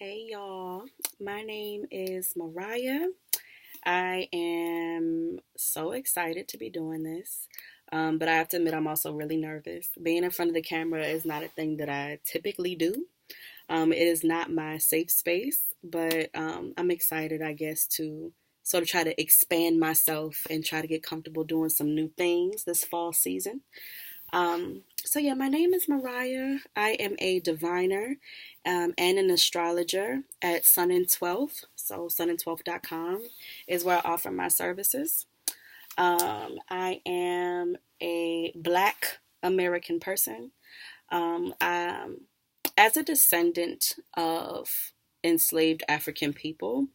Hey y'all, my name is Mariah. I am so excited to be doing this, but I have to admit I'm also really nervous. Being in front of the camera is not a thing that I typically do. It is not my safe space, but I'm excited, I guess, to sort of try to expand myself and try to get comfortable doing some new things this fall season. So my name is Mariah. I am a diviner and an astrologer at Sun in 12th. So sunin12.com is where I offer my services. I am a Black American person. I'm, as a descendant of enslaved African people,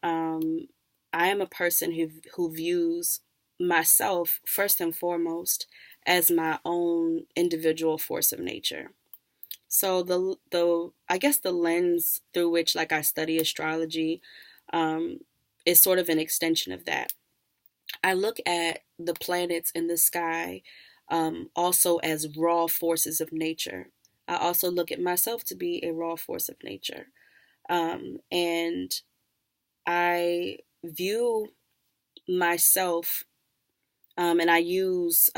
um, I am a person who views myself first and foremost as my own individual force of nature. So the I guess the lens through which like I study astrology um, is sort of an extension of that. I look at the planets in the sky also as raw forces of nature. I also look at myself to be a raw force of nature, and I view myself, and I use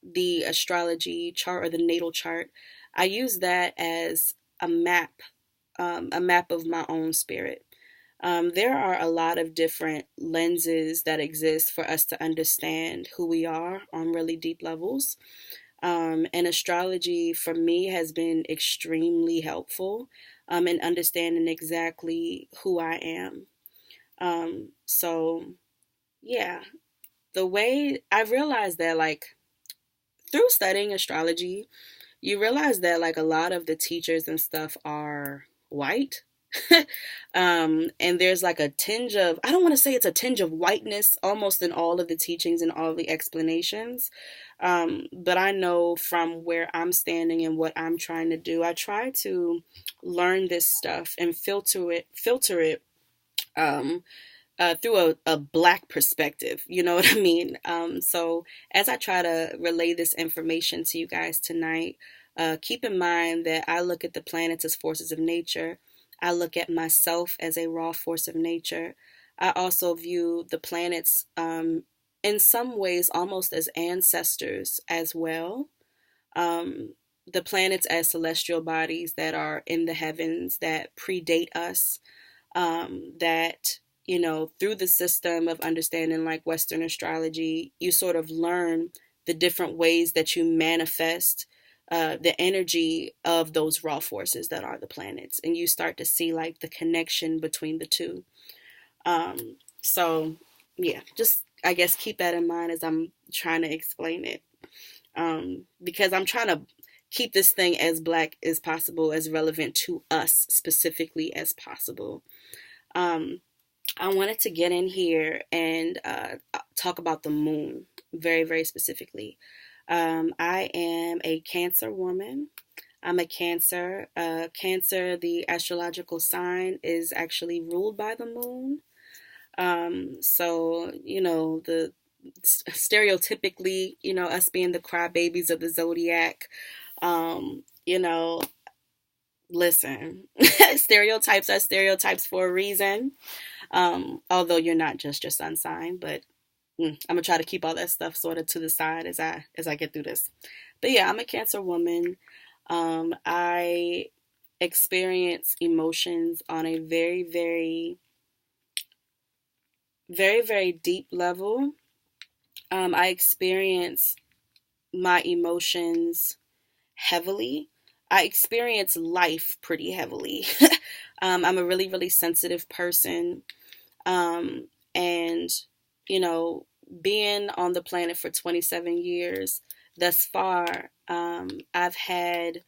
the astrology chart or the natal chart. I use that as a map of my own spirit. There are a lot of different lenses that exist for us to understand who we are on really deep levels. And astrology for me has been extremely helpful in understanding exactly who I am. So yeah, the way I realized that, like, through studying astrology, you realize that, like, a lot of the teachers and stuff are white. And there's like a tinge of, I don't want to say it's a tinge of whiteness almost in all of the teachings and all of the explanations. But I know from where I'm standing and what I'm trying to do, I try to learn this stuff and filter it um, through a black perspective. You know what I mean? So as I try to relay this information to you guys tonight, keep in mind that I look at the planets as forces of nature. I look at myself as a raw force of nature. I also view the planets in some ways almost as ancestors as well. Um, the planets as celestial bodies that are in the heavens that predate us, that through the system of understanding like Western astrology, you sort of learn the different ways that you manifest the energy of those raw forces that are the planets, and you start to see like the connection between the two. So yeah, just I guess keep that in mind as I'm trying to explain it, because I'm trying to keep this thing as black as possible, as relevant to us specifically as possible. um, I wanted to get in here and talk about the moon very, very specifically. I am a Cancer woman. I'm a Cancer. Cancer, the astrological sign, is actually ruled by the moon. So, the stereotypically, us being the crybabies of the zodiac, um, you know, listen, stereotypes are stereotypes for a reason. Although you're not just your sun sign, but I'm gonna try to keep all that stuff sort of to the side as I get through this. But yeah, I'm a Cancer woman. I experience emotions on a very, very, very, very deep level. I experience my emotions heavily. I experience life pretty heavily. I'm a really, really sensitive person. And, you know, being on the planet for 27 years thus far, I've had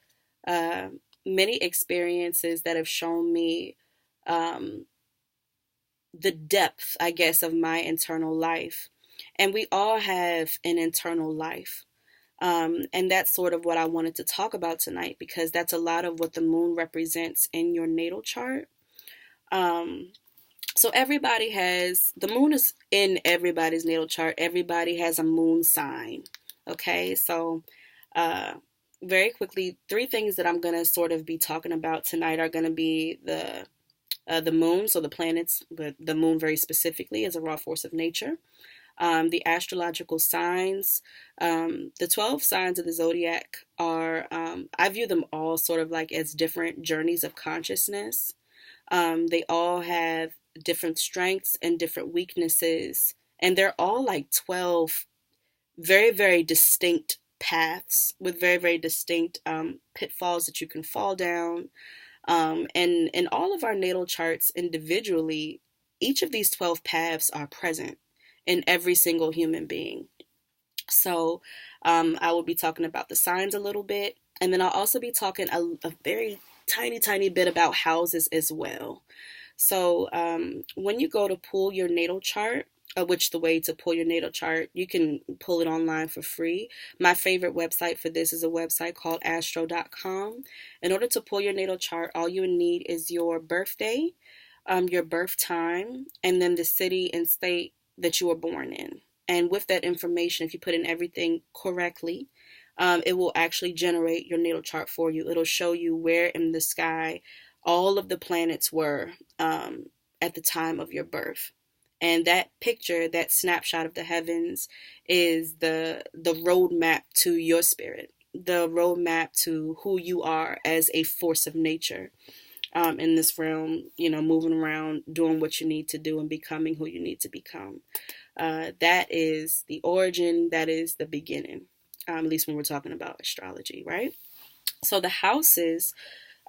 uh, many experiences that have shown me um, the depth, I guess, of my internal life. And we all have an internal life. And that's sort of what I wanted to talk about tonight, because that's a lot of what the moon represents in your natal chart. Um, so the moon is in everybody's natal chart. Everybody has a moon sign. Okay, so uh, very quickly, three things that I'm going to sort of be talking about tonight are going to be the moon, so the planets, but the moon very specifically as a raw force of nature. The astrological signs, the 12 signs of the zodiac are, I view them all sort of like as different journeys of consciousness. They all have different strengths and different weaknesses, and they're all like 12 very, very distinct paths with very, very distinct pitfalls that you can fall down. And in all of our natal charts individually, each of these 12 paths are present in every single human being. So I will be talking about the signs a little bit, and then I'll also be talking a very tiny, tiny bit about houses as well. So when you go to pull your natal chart, which the way to pull your natal chart, you can pull it online for free. My favorite website for this is a website called astro.com. In order to pull your natal chart, all you would need is your birthday, your birth time, and then the city and state that you were born in. And with that information, if you put in everything correctly, it will actually generate your natal chart for you. It'll show you where in the sky all of the planets were at the time of your birth. And that picture, that snapshot of the heavens, is the roadmap to your spirit, the roadmap to who you are as a force of nature in this realm, moving around, doing what you need to do, and becoming who you need to become. That is the origin, that is the beginning, at least when we're talking about astrology, right? So the houses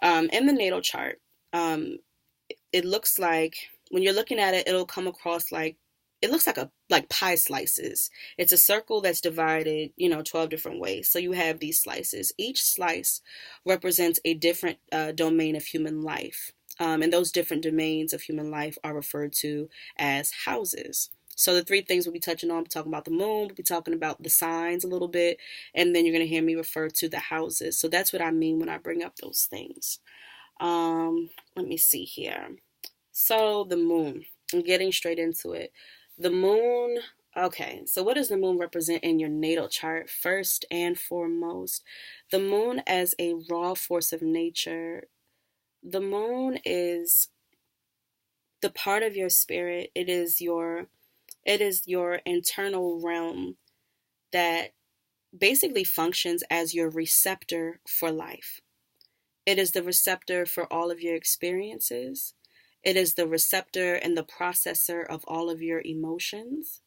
in the natal chart, it looks like when you're looking at it, it'll come across like it looks like pie slices. It's a circle that's divided, 12 different ways. So you have these slices. Each slice represents a different domain of human life. And those different domains of human life are referred to as houses. So the three things we'll be touching on, we'll be talking about the moon, we'll be talking about the signs a little bit, and then you're going to hear me refer to the houses. So that's what I mean when I bring up those things. Let me see here. So the moon, I'm getting straight into it. The moon, okay, so what does the moon represent in your natal chart? First and foremost, the moon as a raw force of nature. The moon is the part of your spirit. It is your internal realm that basically functions as your receptor for life. It is the receptor for all of your experiences. It is the receptor and the processor of all of your emotions.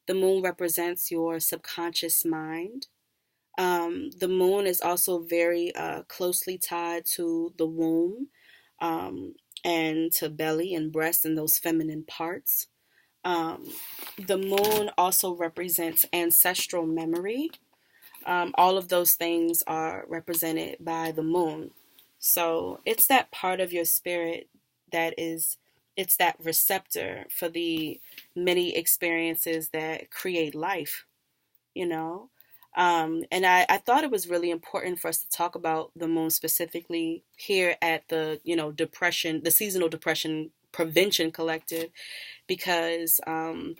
The moon represents your subconscious mind. The moon is also very closely tied to the womb and to belly and breast and those feminine parts. The moon also represents ancestral memory. All of those things are represented by the moon. So it's that part of your spirit it's that receptor for the many experiences that create life, you know? And I thought it was really important for us to talk about the moon specifically here at the, the Seasonal Depression Prevention Collective, because, a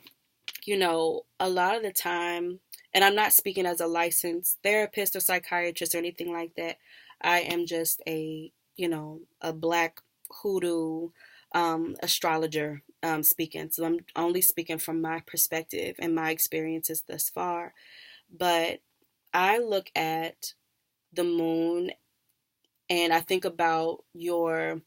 lot of the time, and I'm not speaking as a licensed therapist or psychiatrist or anything like that. I am just a black hoodoo astrologer speaking. So I'm only speaking from my perspective and my experiences thus far. But I look at the moon and I think about your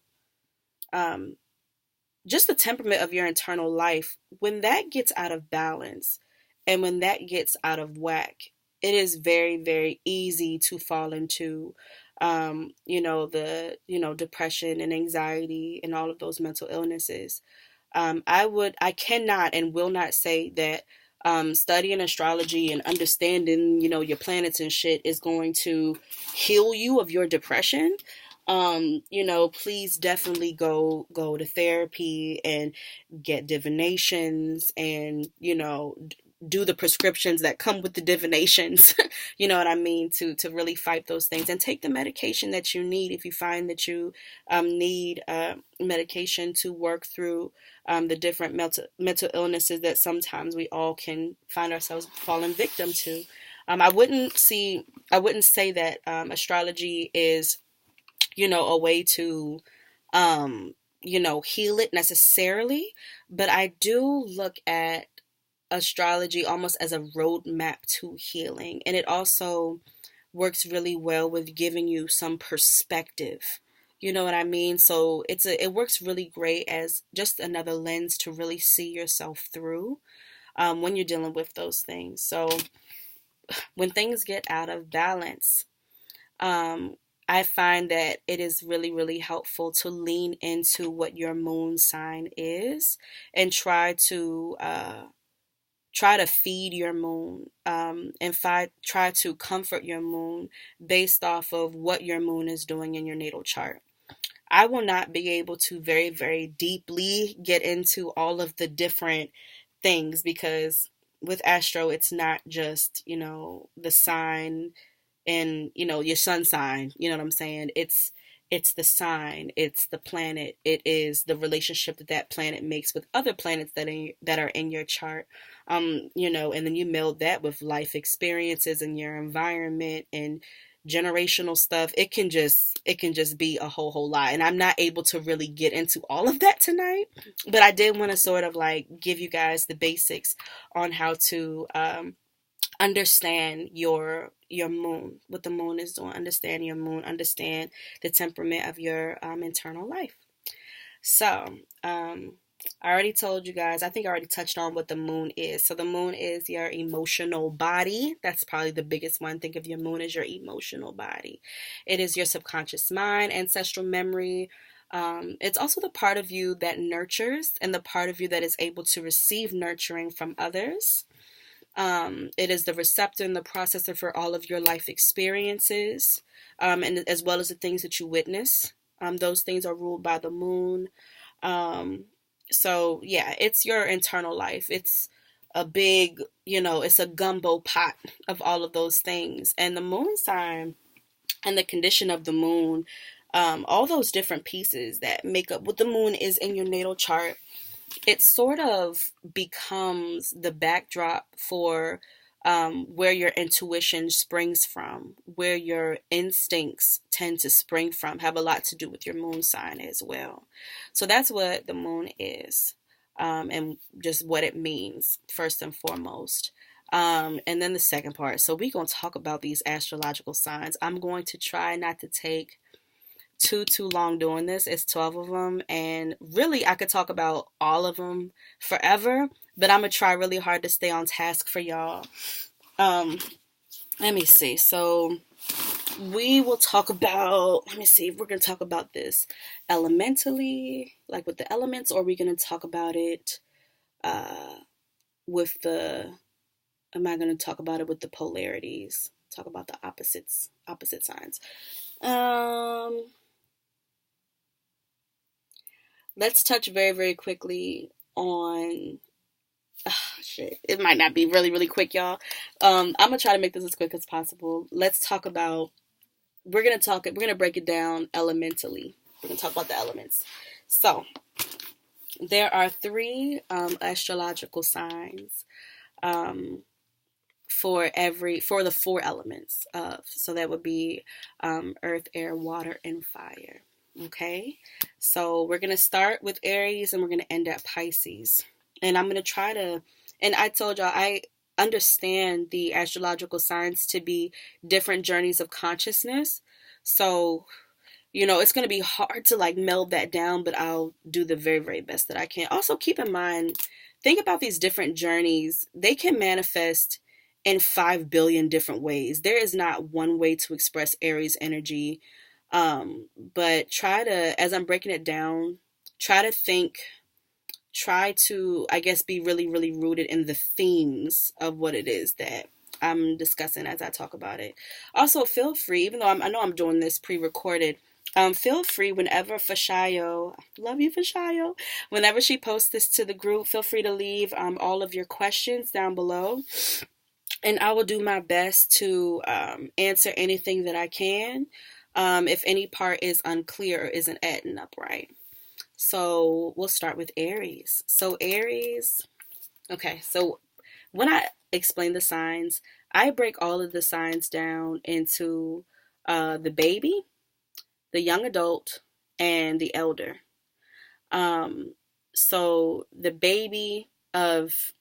just the temperament of your internal life. When that gets out of balance and when that gets out of whack, it is very, very easy to fall into depression and anxiety and all of those mental illnesses. I cannot and will not say that studying astrology and understanding, your planets and shit is going to heal you of your depression. Please definitely go to therapy and get divinations and, do the prescriptions that come with the divinations, you know what I mean, to really fight those things, and take the medication that you need if you find that you need medication to work through the different mental illnesses that sometimes we all can find ourselves falling victim to. I wouldn't say that astrology is, a way to, um, heal it necessarily, but I do look at astrology almost as a roadmap to healing. And it also works really well with giving you some perspective. You know what I mean? So it works really great as just another lens to really see yourself through when you're dealing with those things. So when things get out of balance, um, I find that it is really, really helpful to lean into what your moon sign is and try to feed your moon, and try to comfort your moon based off of what your moon is doing in your natal chart. I will not be able to very, very deeply get into all of the different things because with astro, it's not just, the sign and your sun sign, you know what I'm saying? It's the sign, it's the planet, it is the relationship that that planet makes with other planets that are in your chart. And then you meld that with life experiences and your environment and generational stuff. It can just be a whole lot, and I'm not able to really get into all of that tonight, but I did want to sort of like give you guys the basics on how to understand your moon, what the moon is doing. Understand your moon, understand the temperament of your internal life. So I already told you guys, I think I already touched on what the moon is. So the moon is your emotional body. That's probably the biggest one. Think of your moon as your emotional body. It is your subconscious mind, ancestral memory. It's also the part of you that nurtures and the part of you that is able to receive nurturing from others. It is the receptor and the processor for all of your life experiences, and as well as the things that you witness. Those things are ruled by the moon. Um, so yeah, it's your internal life. It's a big, it's a gumbo pot of all of those things. And the moon sign and the condition of the moon, all those different pieces that make up what the moon is in your natal chart, it sort of becomes the backdrop for where your intuition springs from, where your instincts tend to spring from, have a lot to do with your moon sign as well. So that's what the moon is, and just what it means, first and foremost. And then the second part. So we're going to talk about these astrological signs. I'm going to try not to take too long doing this. It's 12 of them, and really I could talk about all of them forever, but I'm gonna try really hard to stay on task for y'all. um Let me see. So we will talk about, let me see if we're gonna talk about this elementally, like with the elements, or we're gonna talk about it with the am I gonna talk about it with the polarities, talk about the opposite signs. um let's touch very, very quickly on. Shit. It might not be really, really quick, y'all. I'm gonna try to make this as quick as possible. Let's talk about. We're gonna break it down elementally. We're gonna talk about the elements. So there are three astrological signs um, for the four elements of. So that would be earth, air, water, and fire. Okay, so we're gonna start with Aries and we're gonna end at Pisces. And I'm gonna try to. And I told y'all I understand the astrological signs to be different journeys of consciousness. So it's going to be hard to like meld that down, but I'll do the very, very best that I can. Also, keep in mind, think about these different journeys. They can manifest in 5 billion different ways. There is not one way to express Aries energy. But try to, as I'm breaking it down, try to think, try to, I guess, be really, really rooted in the themes of what it is that I'm discussing as I talk about it. Also, feel free, even though I know I'm doing this pre-recorded, feel free whenever Fashayo, love you Fashayo, whenever she posts this to the group, feel free to leave all of your questions down below. And I will do my best to answer anything that I can, if any part is unclear or isn't adding up right. So we'll start with Aries. So Aries, okay, so when I explain the signs, I break all of the signs down into the baby, the young adult, and the elder. Um, so the baby of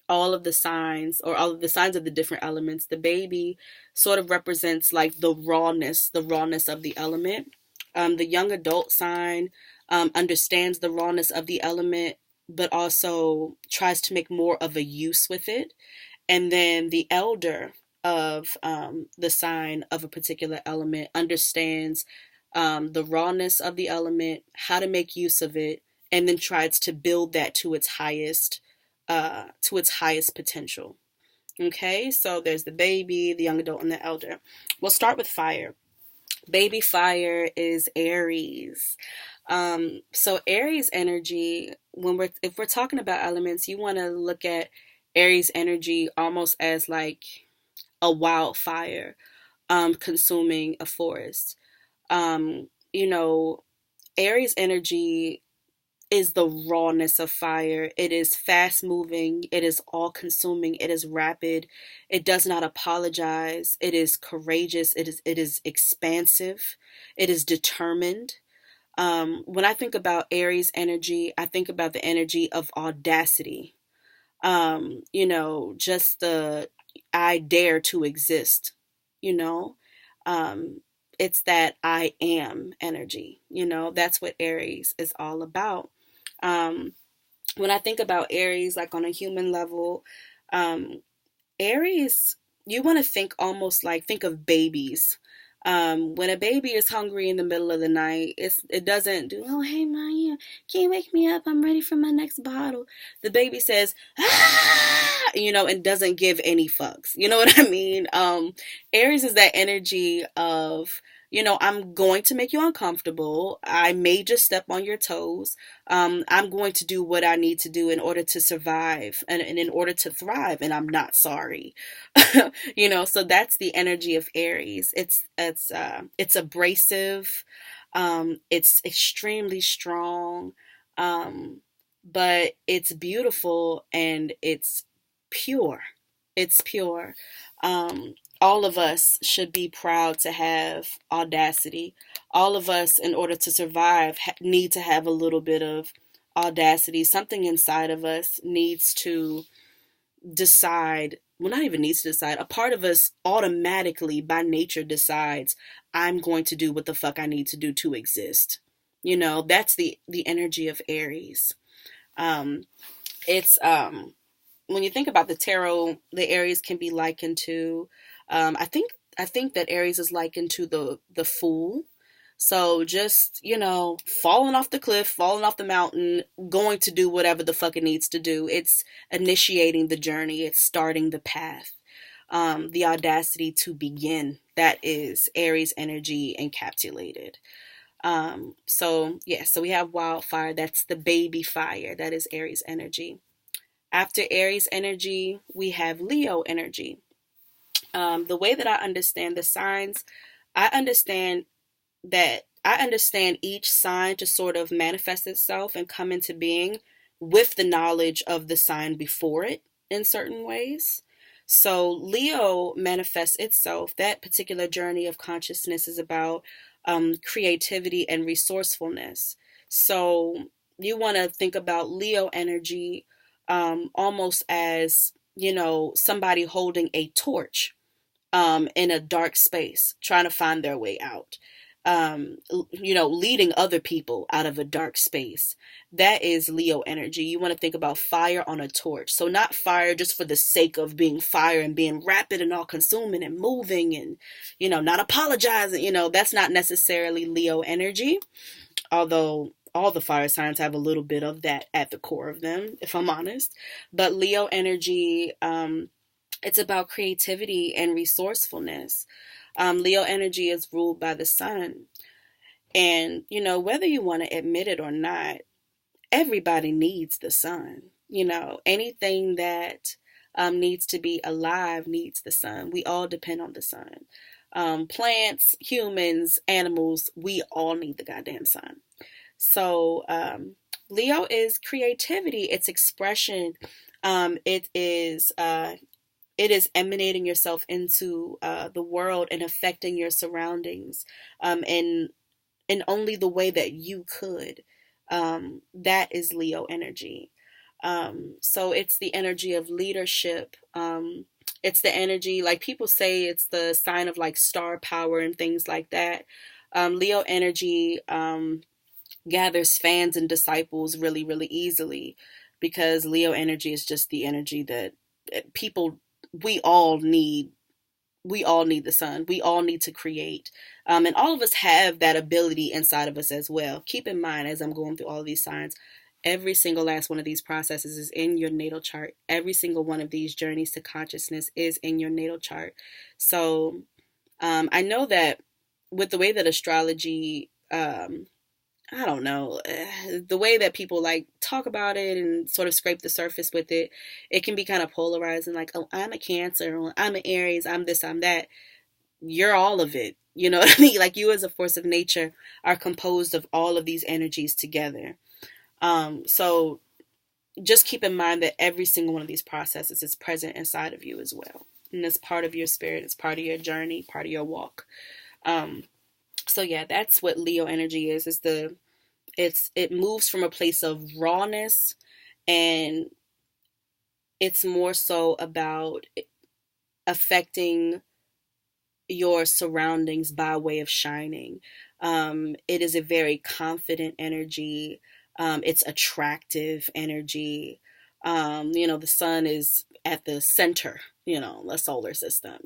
all of the signs, or all of the signs of the different elements, the baby sort of represents like the rawness of the element. The young adult sign understands the rawness of the element, but also tries to make more of a use with it. And then the elder of the sign of a particular element understands the rawness of the element, how to make use of it, and then tries to build that to its highest potential. Okay, so there's the baby, the young adult, and the elder. We'll start with fire. Baby fire is Aries. So Aries energy, if we're talking about elements, you want to look at Aries energy almost as like a wildfire consuming a forest. You know, Aries energy is the rawness of fire. It is fast moving, it is all consuming, it is rapid, it does not apologize, it is courageous, it is expansive, it is determined. When I think about Aries energy, I think about the energy of audacity. Just the I dare to exist, you know. Um, it's that I am energy, that's what Aries is all about. Um, when I think about Aries, like on a human level, um, Aries, you want to think almost like think of babies. When a baby is hungry in the middle of the night, it doesn't do, oh hey Maya, can you wake me up? I'm ready for my next bottle. The baby says, ah, and doesn't give any fucks. You know what I mean? Aries is that energy of, I'm going to make you uncomfortable. I may just step on your toes. I'm going to do what I need to do in order to survive and in order to thrive, and I'm not sorry. So that's the energy of Aries. It's abrasive, it's extremely strong, um, but it's beautiful and it's pure. It's pure. All of us should be proud to have audacity. All of us, in order to survive, need to have a little bit of audacity. Something inside of us needs to decide, well, not even needs to decide, a part of us automatically by nature decides, I'm going to do what the fuck I need to do to exist. That's the energy of Aries. It's when you think about the tarot, the Aries can be likened to, I think that Aries is likened to the fool. So just, falling off the cliff, falling off the mountain, going to do whatever the fuck it needs to do. It's initiating the journey, it's starting the path. The audacity to begin. That is Aries energy encapsulated. So we have wildfire, that's the baby fire, that is Aries energy. After Aries energy, we have Leo energy. The way that I understand the signs, I understand I understand each sign to sort of manifest itself and come into being with the knowledge of the sign before it in certain ways. So Leo manifests itself. That particular journey of consciousness is about creativity and resourcefulness. So you want to think about Leo energy almost as, somebody holding a torch in a dark space, trying to find their way out. Leading other people out of a dark space. That is Leo energy. You want to think about fire on a torch. So not fire just for the sake of being fire and being rapid and all consuming and moving and, not apologizing. That's not necessarily Leo energy. Although all the fire signs have a little bit of that at the core of them, if I'm honest. But Leo energy, it's about creativity and resourcefulness. Leo energy is ruled by the sun. And, whether you want to admit it or not, everybody needs the sun. Anything that needs to be alive needs the sun. We all depend on the sun. Plants, humans, animals, we all need the goddamn sun. So, Leo is creativity, it's expression, it is it is emanating yourself into the world and affecting your surroundings, in only the way that you could. That is Leo energy. So it's the energy of leadership. It's the energy, like people say, it's the sign of like star power and things like that. Leo energy gathers fans and disciples really, really easily, because Leo energy is just the energy that people, we all need. We all need the sun. We all need to create. And all of us have that ability inside of us as well. Keep in mind, as I'm going through all of these signs, every single last one of these processes is in your natal chart. Every single one of these journeys to consciousness is in your natal chart. So I know that with the way that astrology, I don't know, the way that people like talk about it and sort of scrape the surface with it, it can be kind of polarizing. Like, oh, I'm a Cancer, or I'm an Aries, I'm this, I'm that. You're all of it. You know what I mean? Like, you as a force of nature are composed of all of these energies together. So just keep in mind that every single one of these processes is present inside of you as well. And it's part of your spirit, it's part of your journey, part of your walk. Um, so yeah, that's what Leo energy is. It moves from a place of rawness, and it's more so about affecting your surroundings by way of shining. It is a very confident energy. It's attractive energy. The sun is at the center, the solar system,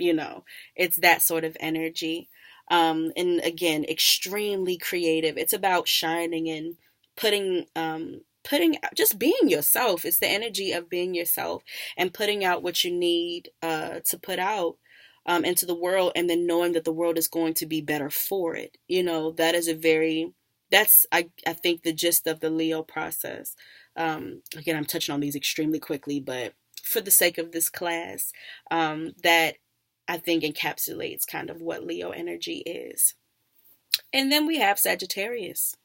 it's that sort of energy. And again, extremely creative. It's about shining and putting just being yourself. It's the energy of being yourself and putting out what you need to put out into the world, and then knowing that the world is going to be better for it. That is I think the gist of the Leo process. Again, I'm touching on these extremely quickly, but for the sake of this class, that I think encapsulates kind of what Leo energy is. And then we have Sagittarius.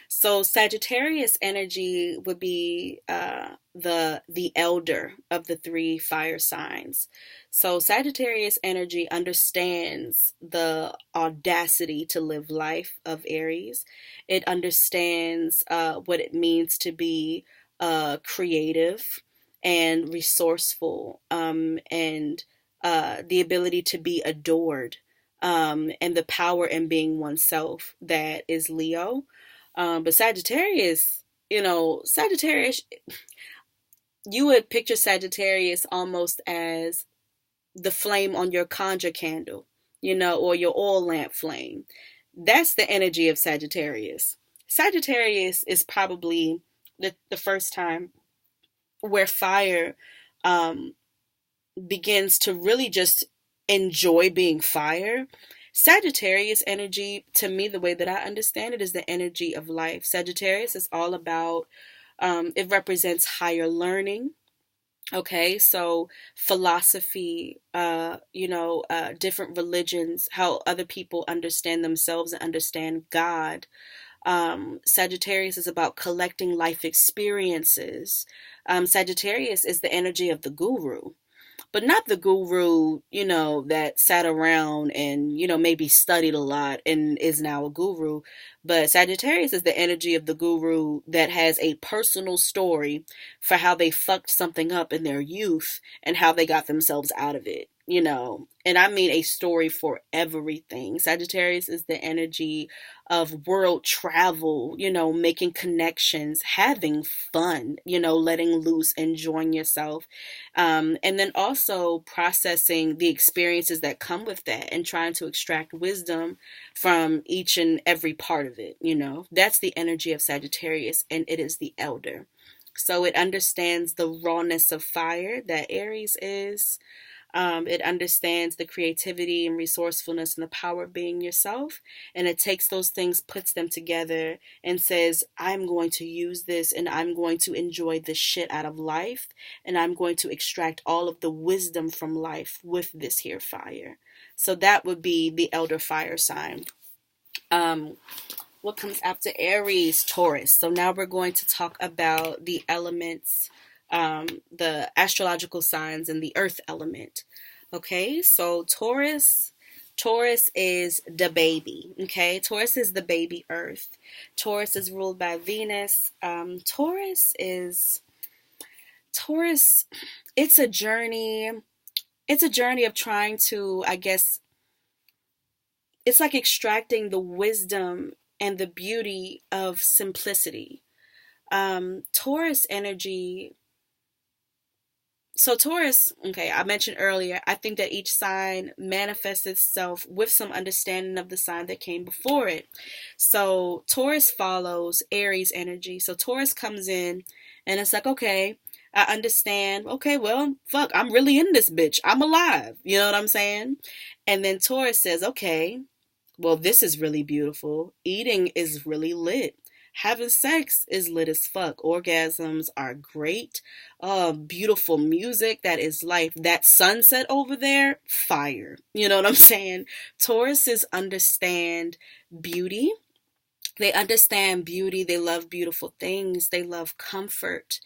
So Sagittarius energy would be the elder of the three fire signs. So Sagittarius energy understands the audacity to live life of Aries. It understands what it means to be creative and resourceful, and the ability to be adored, and the power in being oneself that is Leo. But Sagittarius, Sagittarius, you would picture Sagittarius almost as the flame on your conjure candle, or your oil lamp flame. That's the energy of Sagittarius. Sagittarius is probably the first time where fire um, begins to really just enjoy being fire. Sagittarius energy, to me, the way that I understand it, is the energy of life. Sagittarius is all about, it represents higher learning. Okay, so philosophy, different religions, how other people understand themselves and understand God. Sagittarius is about collecting life experiences. Sagittarius is the energy of the guru, but not the guru, that sat around and, maybe studied a lot and is now a guru. But Sagittarius is the energy of the guru that has a personal story for how they fucked something up in their youth and how they got themselves out of it. And I mean a story for everything. Sagittarius is the energy of world travel, making connections, having fun, letting loose, enjoying yourself. And then also processing the experiences that come with that and trying to extract wisdom from each and every part of it. That's the energy of Sagittarius, and it is the elder. So it understands the rawness of fire that Aries is. It understands the creativity and resourcefulness and the power of being yourself. And it takes those things, puts them together, and says, I'm going to use this and I'm going to enjoy the shit out of life. And I'm going to extract all of the wisdom from life with this here fire. So that would be the elder fire sign. What comes after Aries? Taurus. So now we're going to talk about the elements the astrological signs and the earth element. Okay, so Taurus is the baby. Okay, Taurus is the baby earth. Taurus is ruled by Venus. Taurus. It's a journey. It's a journey of trying to, I guess, it's like extracting the wisdom and the beauty of simplicity. Taurus energy. So Taurus, okay, I mentioned earlier, I think that each sign manifests itself with some understanding of the sign that came before it. So Taurus follows Aries energy. So Taurus comes in and it's like, okay, I understand. Okay, well, fuck, I'm really in this bitch. I'm alive. You know what I'm saying? And then Taurus says, okay, well, this is really beautiful. Eating is really lit. Having sex is lit as fuck. Orgasms are great. Beautiful music, that is life. That sunset over there, fire. You know what I'm saying? Tauruses understand beauty. They understand beauty. They love beautiful things. They love comfort.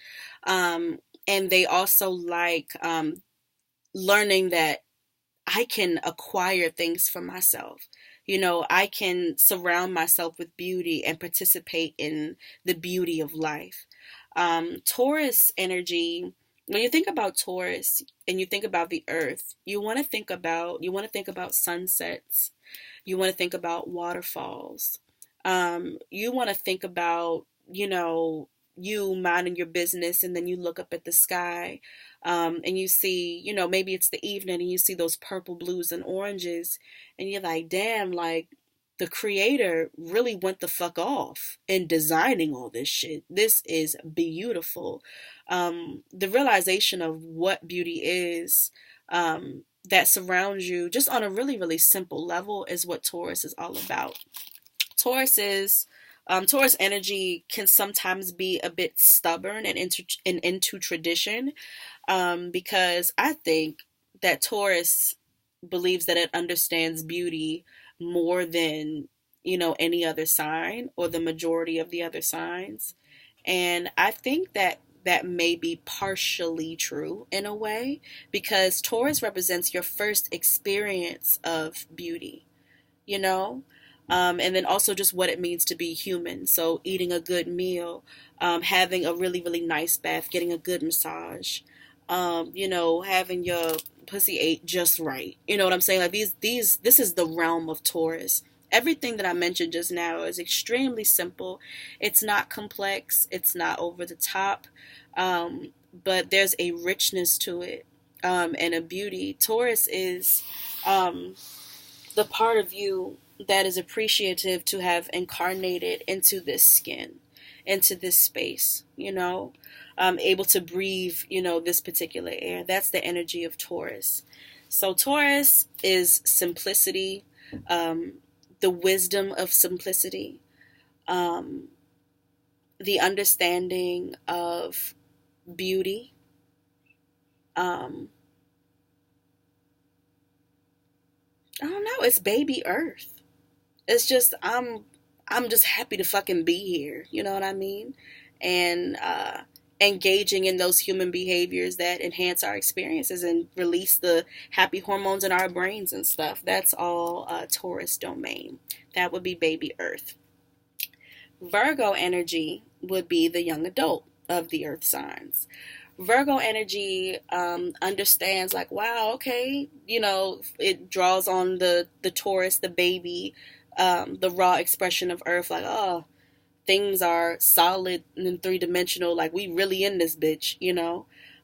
And they also like learning that I can acquire things for myself. You know, I can surround myself with beauty and participate in the beauty of life. Taurus energy, when you think about Taurus and you think about the earth, you want to think about sunsets. You want to think about waterfalls. You want to think about, you minding your business and then you look up at the sky, and you see, maybe it's the evening and you see those purple, blues, and oranges, and you're like, damn, like the creator really went the fuck off in designing all this shit. This is beautiful. The realization of what beauty is, that surrounds you just on a really, really simple level is what Taurus is all about. Taurus is Taurus energy can sometimes be a bit stubborn and into tradition, because I think that Taurus believes that it understands beauty more than any other sign or the majority of the other signs, and I think that that may be partially true in a way because Taurus represents your first experience of beauty, you know? And then also just what it means to be human. So, eating a good meal, having a really, really nice bath, getting a good massage, having your pussy ate just right. You know what I'm saying? Like this is the realm of Taurus. Everything that I mentioned just now is extremely simple. It's not complex. It's not over the top. But there's a richness to it, and a beauty. Taurus is the part of you that is appreciative to have incarnated into this skin, into this space, able to breathe, this particular air. That's the energy of Taurus. So, Taurus is simplicity, um, the wisdom of simplicity, um, the understanding of beauty. Um, I don't know, it's baby Earth. It's just I'm just happy to fucking be here. You know what I mean? And engaging in those human behaviors that enhance our experiences and release the happy hormones in our brains and stuff. That's all Taurus domain. That would be baby Earth. Virgo energy would be the young adult of the Earth signs. Virgo energy understands like, wow, okay, it draws on the Taurus, the baby, the raw expression of Earth, like, oh, things are solid and three dimensional, like we really in this bitch.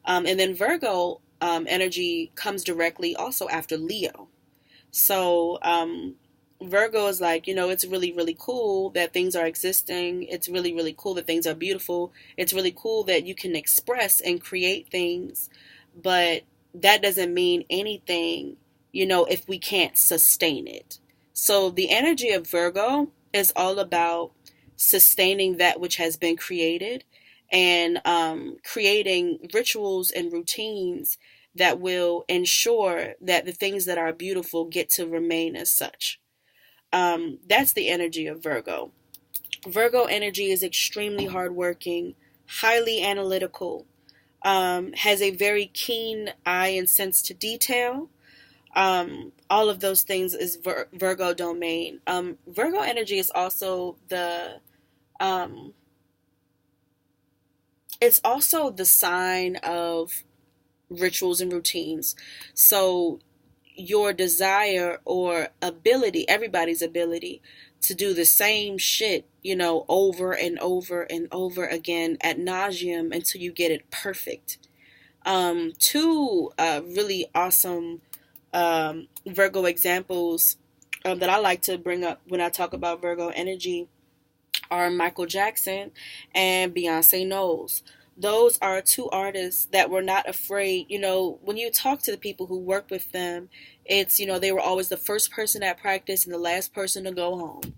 And then Virgo energy comes directly also after Leo. So Virgo is like, it's really, really cool that things are existing. It's really, really cool that things are beautiful. It's really cool that you can express and create things, but that doesn't mean anything, if we can't sustain it. So the energy of Virgo is all about sustaining that which has been created and creating rituals and routines that will ensure that the things that are beautiful get to remain as such. That's the energy of Virgo. Virgo energy is extremely hardworking, highly analytical, has a very keen eye and sense to detail. All of those things is Virgo domain. Virgo energy is also um, it's also the sign of rituals and routines. So your desire or ability, everybody's ability to do the same shit, over and over and over again ad nauseum until you get it perfect. Two really awesome Virgo examples that I like to bring up when I talk about Virgo energy are Michael Jackson and Beyonce Knowles. Those are two artists that were not afraid. When you talk to the people who work with them, it's, they were always the first person at practice and the last person to go home.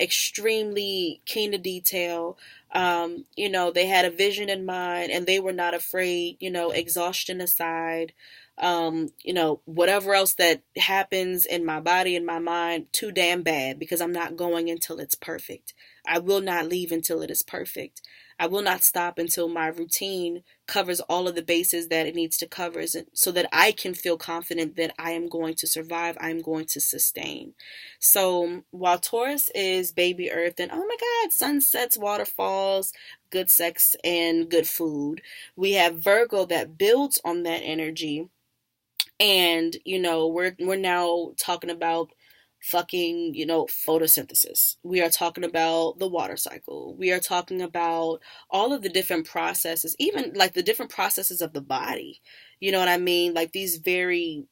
Extremely keen to detail. They had a vision in mind and they were not afraid, exhaustion aside. Whatever else that happens in my body and my mind, too damn bad because I'm not going until it's perfect. I will not leave until it is perfect. I will not stop until my routine covers all of the bases that it needs to cover so that I can feel confident that I am going to survive, I am going to sustain. So while Taurus is baby earth and oh my God, sunsets, waterfalls, good sex, and good food, we have Virgo that builds on that energy. And we're now talking about fucking photosynthesis. We are talking about the water cycle. We are talking about all of the different processes, even like the different processes of the body. You know what I mean? Like these very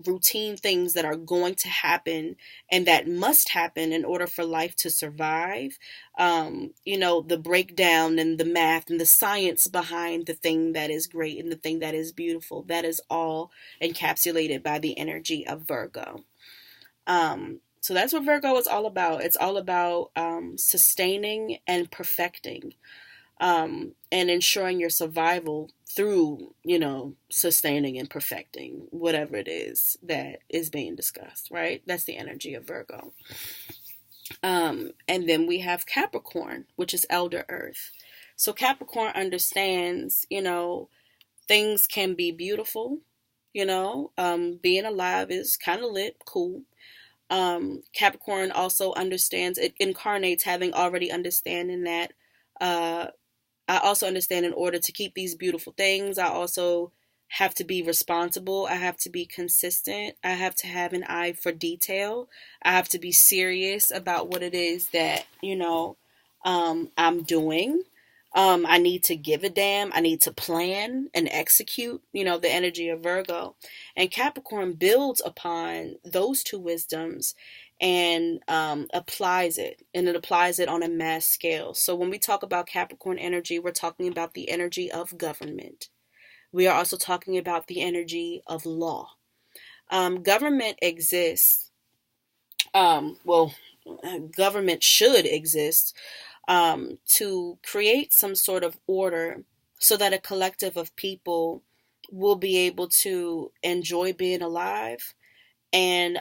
routine things that are going to happen and that must happen in order for life to survive. The breakdown and the math and the science behind the thing that is great and the thing that is beautiful, that is all encapsulated by the energy of Virgo. So that's what Virgo is all about. It's all about sustaining and perfecting, and ensuring your survival through, sustaining and perfecting whatever it is that is being discussed, right? That's the energy of Virgo. And then we have Capricorn, which is Elder Earth. So Capricorn understands, things can be beautiful, being alive is kind of lit, cool. Capricorn also understands, it incarnates having already understanding that uh, I also understand in order to keep these beautiful things, I also have to be responsible. I have to be consistent. I have to have an eye for detail. I have to be serious about what it is that, I'm doing. I need to give a damn. I need to plan and execute, the energy of Virgo. And Capricorn builds upon those two wisdoms and applies it. And it applies it on a mass scale. So when we talk about Capricorn energy, we're talking about the energy of government. We are also talking about the energy of law. Government exists. Well, government should exist to create some sort of order so that a collective of people will be able to enjoy being alive and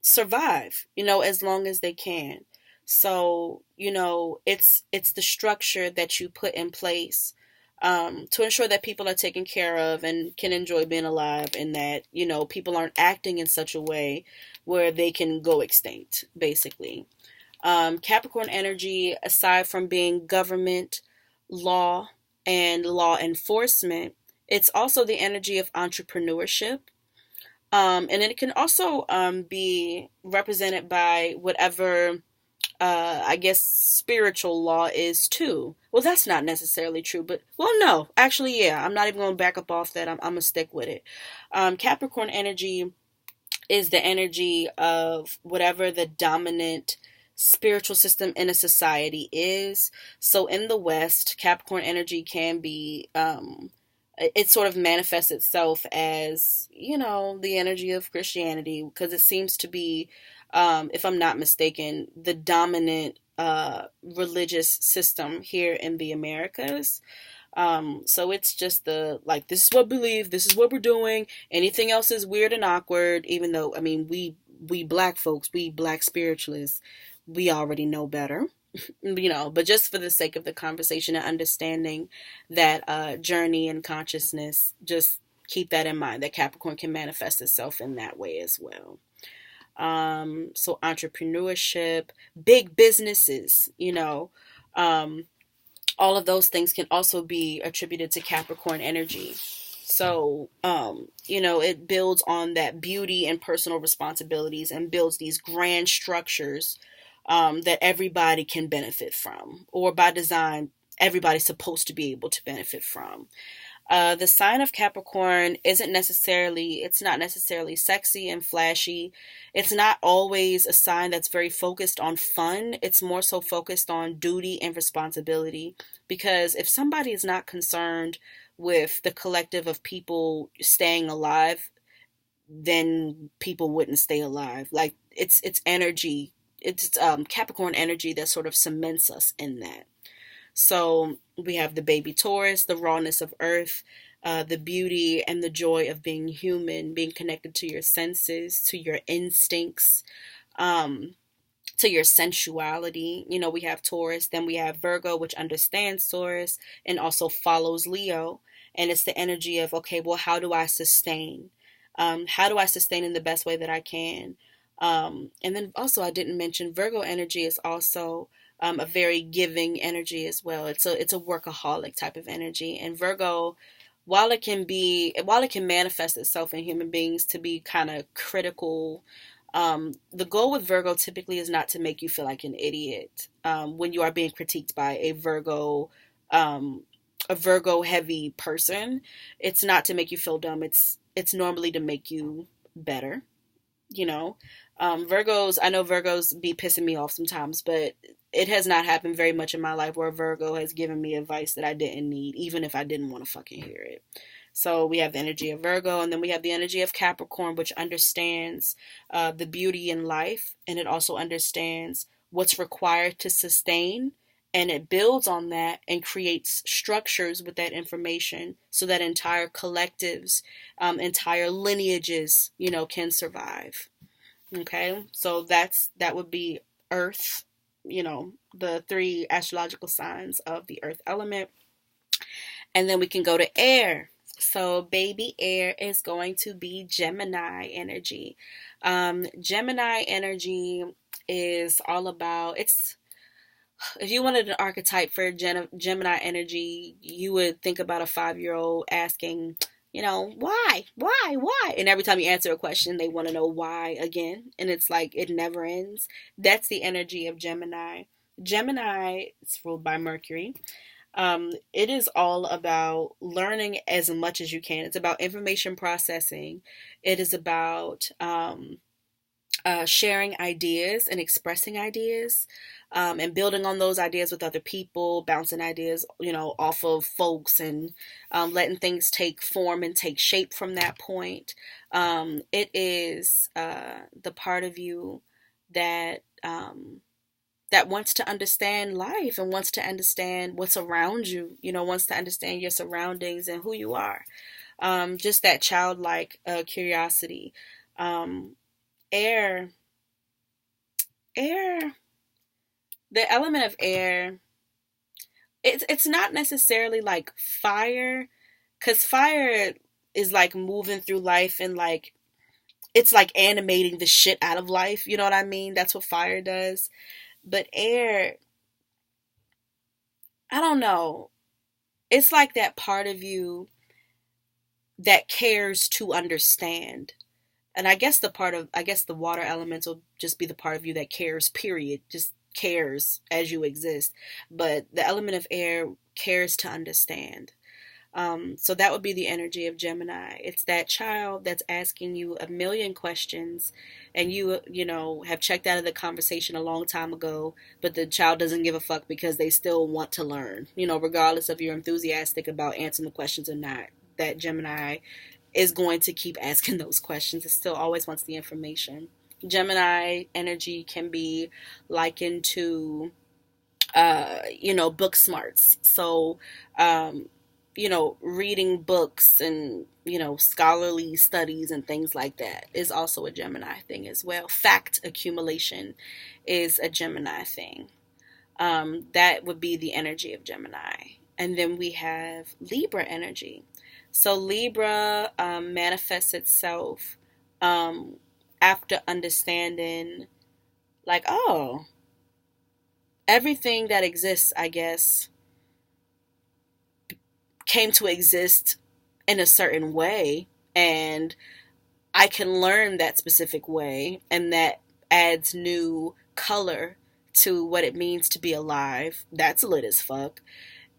survive, as long as they can. So, it's the structure that you put in place to ensure that people are taken care of and can enjoy being alive, and that, people aren't acting in such a way where they can go extinct, basically. Capricorn energy, aside from being government, law, and law enforcement, it's also the energy of entrepreneurship. And it can also be represented by whatever, I guess, spiritual law is too. Well, that's not necessarily true, but, well, no, actually, yeah, I'm not even going to back up off that. I'm going to stick with it. Capricorn energy is the energy of whatever the dominant spiritual system in a society is. So in the West, Capricorn energy can be it sort of manifests itself as, the energy of Christianity, because it seems to be, if I'm not mistaken, the dominant religious system here in the Americas. So it's just like, this is what we believe, this is what we're doing. Anything else is weird and awkward, even though, I mean, we black folks, we black spiritualists, we already know better. but just for the sake of the conversation and understanding that journey and consciousness, just keep that in mind that Capricorn can manifest itself in that way as well. So entrepreneurship, big businesses, um, all of those things can also be attributed to Capricorn energy. So, it builds on that beauty and personal responsibilities and builds these grand structures that everybody can benefit from, or by design, everybody's supposed to be able to benefit from. The sign of Capricorn it's not necessarily sexy and flashy. It's not always a sign that's very focused on fun. It's more so focused on duty and responsibility. Because if somebody is not concerned with the collective of people staying alive, then people wouldn't stay alive. Like it's energy, it's Capricorn energy that sort of cements us in that. So we have the baby Taurus, the rawness of earth, the beauty and the joy of being human, being connected to your senses, to your instincts, um, to your sensuality. We have Taurus, then we have Virgo, which understands Taurus and also follows Leo. And it's the energy of, okay, well, how do I sustain? How do I sustain in the best way that I can? And then also, I didn't mention Virgo energy is also a very giving energy as well. It's a workaholic type of energy, and Virgo, while it can manifest itself in human beings to be kind of critical, the goal with Virgo typically is not to make you feel like an idiot when you are being critiqued by um, a Virgo heavy person. It's not to make you feel dumb. It's normally to make you better. You know, Virgos. I know Virgos be pissing me off sometimes, but it has not happened very much in my life where Virgo has given me advice that I didn't need, even if I didn't want to fucking hear it. So we have the energy of Virgo, and then we have the energy of Capricorn, which understands the beauty in life, and it also understands what's required to sustain, and it builds on that and creates structures with that information so that entire collectives, entire lineages, can survive. Okay, so that would be Earth, the three astrological signs of the Earth element. And then we can go to air. So baby air is going to be Gemini energy. Gemini energy is all about, if you wanted an archetype for Gemini energy, you would think about a 5-year old asking, why? And every time you answer a question, they want to know why again. And it's like it never ends. That's the energy of Gemini. Gemini is ruled by Mercury. It is all about learning as much as you can. It's about information processing. It is about sharing ideas and expressing ideas, and building on those ideas with other people, bouncing ideas, off of folks, and letting things take form and take shape from that point. It is the part of you that that wants to understand life and wants to understand what's around you, wants to understand your surroundings and who you are. Just that childlike curiosity. Um, air, air, the element of air, it's not necessarily like fire, because fire is like moving through life and like it's like animating the shit out of life. You know what I mean? That's what fire does. But air, I don't know. It's like that part of you that cares to understand. And I guess the water elements will just be the part of you that cares, period. Just cares as you exist. But the element of air cares to understand. So that would be the energy of Gemini. It's that child that's asking you a million questions, and you have checked out of the conversation a long time ago, but the child doesn't give a fuck because they still want to learn, regardless of you're enthusiastic about answering the questions or not. That Gemini is going to keep asking those questions. It still always wants the information. Gemini energy can be likened to book smarts. So, reading books and, scholarly studies and things like that is also a Gemini thing as well. Fact accumulation is a Gemini thing. That would be the energy of Gemini. And then we have Libra energy. So Libra manifests itself um, after understanding, like, oh, everything that exists, I guess, came to exist in a certain way. And I can learn that specific way, and that adds new color to what it means to be alive. That's lit as fuck.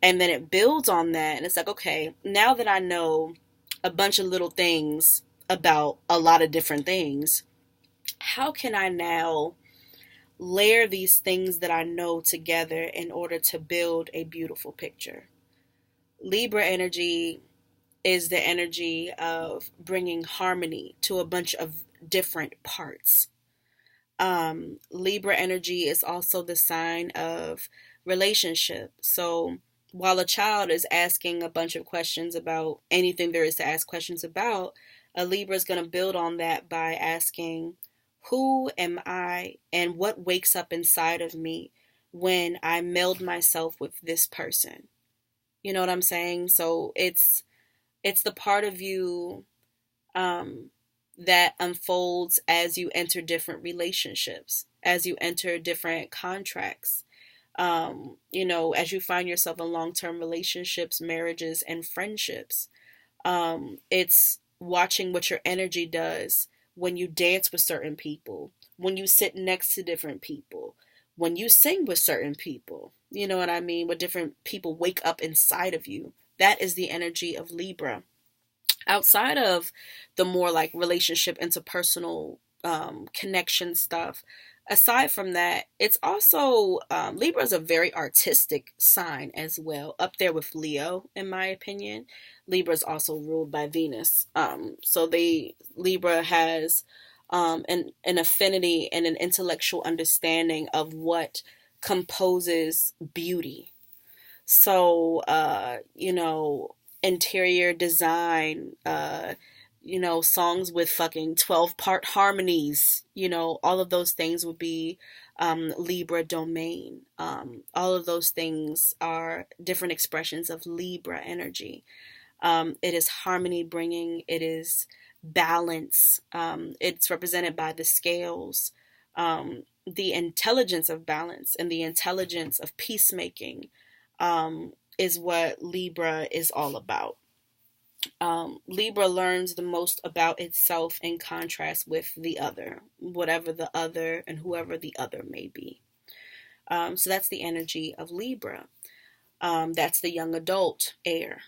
And then it builds on that, and it's like, okay, now that I know a bunch of little things about a lot of different things, how can I now layer these things that I know together in order to build a beautiful picture? Libra energy is the energy of bringing harmony to a bunch of different parts. Libra energy is also the sign of relationship. So while a child is asking a bunch of questions about anything there is to ask questions about, a Libra is going to build on that by asking, who am I and what wakes up inside of me when I meld myself with this person? You know what I'm saying? So it's the part of you um, that unfolds as you enter different relationships, as you enter different contracts. As you find yourself in long-term relationships, marriages, and friendships. It's watching what your energy does when you dance with certain people, when you sit next to different people, when you sing with certain people. You know what I mean? What different people wake up inside of you. That is the energy of Libra. Outside of the more like relationship, interpersonal connection stuff, aside from that, it's also Libra is a very artistic sign as well, up there with Leo, in my opinion. Libra is also ruled by Venus, so they Libra has an affinity and an intellectual understanding of what composes beauty. So, interior design, songs with fucking 12-part harmonies, all of those things would be Libra domain. All of those things are different expressions of Libra energy. It is harmony bringing, it is balance. It's represented by the scales, the intelligence of balance, and the intelligence of peacemaking is what Libra is all about. Libra learns the most about itself in contrast with the other, whatever the other and whoever the other may be. So that's the energy of Libra. That's the young adult air.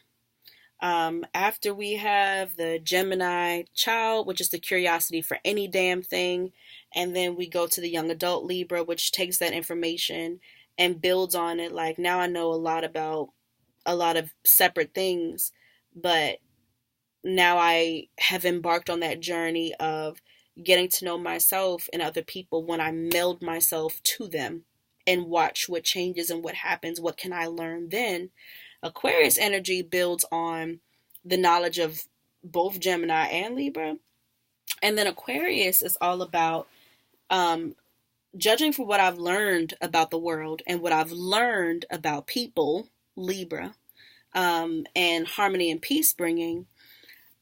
After we have the Gemini child, which is the curiosity for any damn thing, and then we go to the young adult Libra, which takes that information and builds on it. Like, now I know a lot about a lot of separate things, but now I have embarked on that journey of getting to know myself and other people when I meld myself to them and watch what changes and what happens. What can I learn then? Aquarius energy builds on the knowledge of both Gemini and Libra. And then Aquarius is all about judging for what I've learned about the world and what I've learned about people, Libra, and harmony and peace bringing.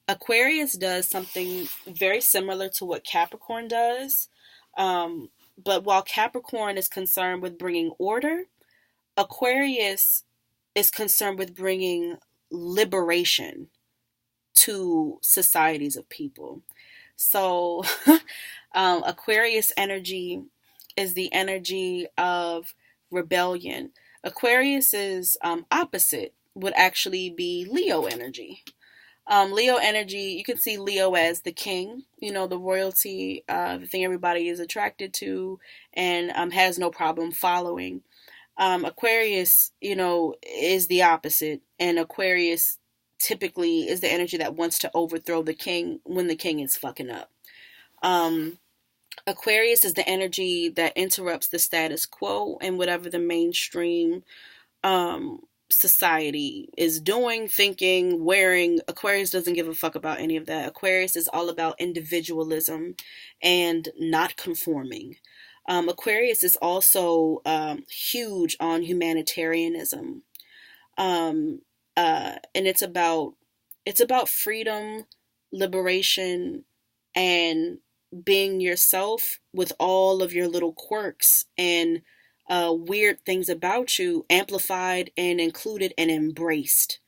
Aquarius does something very similar to what Capricorn does. But while Capricorn is concerned with bringing order, Aquarius is concerned with bringing liberation to societies of people. So, Aquarius energy is the energy of rebellion. Aquarius's opposite would actually be Leo energy. Leo energy, you can see Leo as the king, the royalty, the thing everybody is attracted to and has no problem following. Aquarius, is the opposite, and Aquarius typically is the energy that wants to overthrow the king when the king is fucking up. Aquarius is the energy that interrupts the status quo and whatever the mainstream society is doing, thinking, wearing. Aquarius doesn't give a fuck about any of that. Aquarius is all about individualism and not conforming. Aquarius is also huge on humanitarianism, um, and it's about freedom, liberation, and being yourself with all of your little quirks and weird things about you amplified and included and embraced.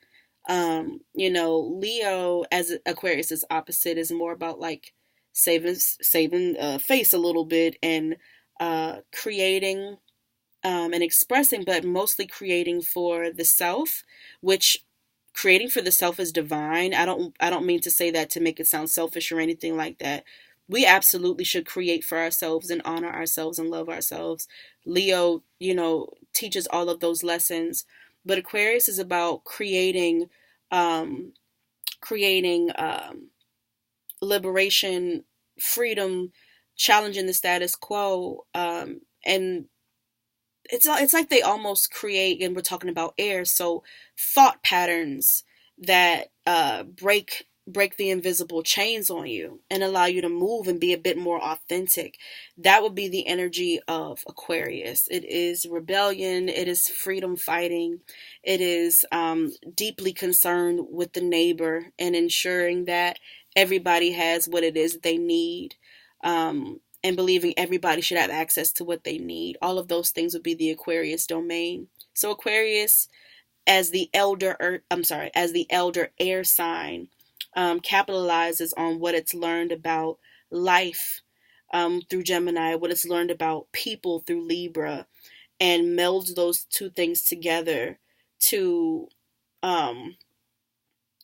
Leo as Aquarius is opposite is more about like saving face a little bit and creating and expressing, but mostly creating for the self, which creating for the self is divine. I don't mean to say that to make it sound selfish or anything like that. We absolutely should create for ourselves and honor ourselves and love ourselves. Leo, teaches all of those lessons, but Aquarius is about um, creating liberation, freedom, challenging the status quo, and it's like they almost create, and we're talking about air, so thought patterns that break the invisible chains on you and allow you to move and be a bit more authentic. That would be the energy of Aquarius. It is rebellion, it is freedom fighting, it is deeply concerned with the neighbor and ensuring that everybody has what it is they need. And believing everybody should have access to what they need. All of those things would be the Aquarius domain. So Aquarius, as the elder air sign, capitalizes on what it's learned about life through Gemini, what it's learned about people through Libra, and melds those two things together to um,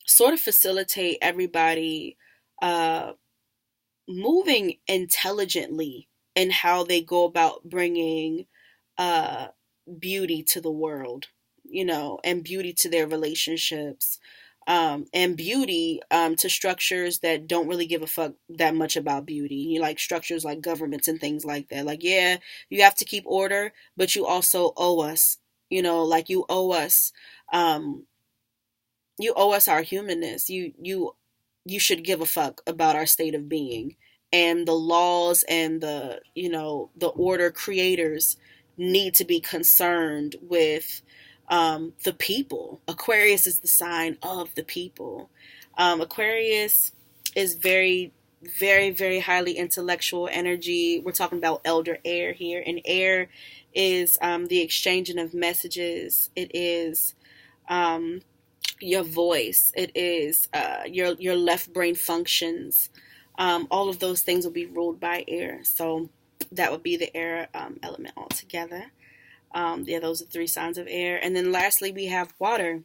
sort of facilitate everybody uh, moving intelligently in how they go about bringing uh, beauty to the world, and beauty to their relationships, and beauty to structures that don't really give a fuck that much about beauty. Like structures like governments and things like that. Like, yeah, you have to keep order, but you also owe us. Like um, you owe us our humanness. You should give a fuck about our state of being, and the laws and the order creators need to be concerned with the people. Aquarius is the sign of the people. Aquarius is very, very, very highly intellectual energy. We're talking about elder air here, and air is the exchanging of messages. It is um, your voice. It is your left brain functions. All of those things will be ruled by air. So that would be the air element altogether. Yeah, those are three signs of air. And then lastly, we have water.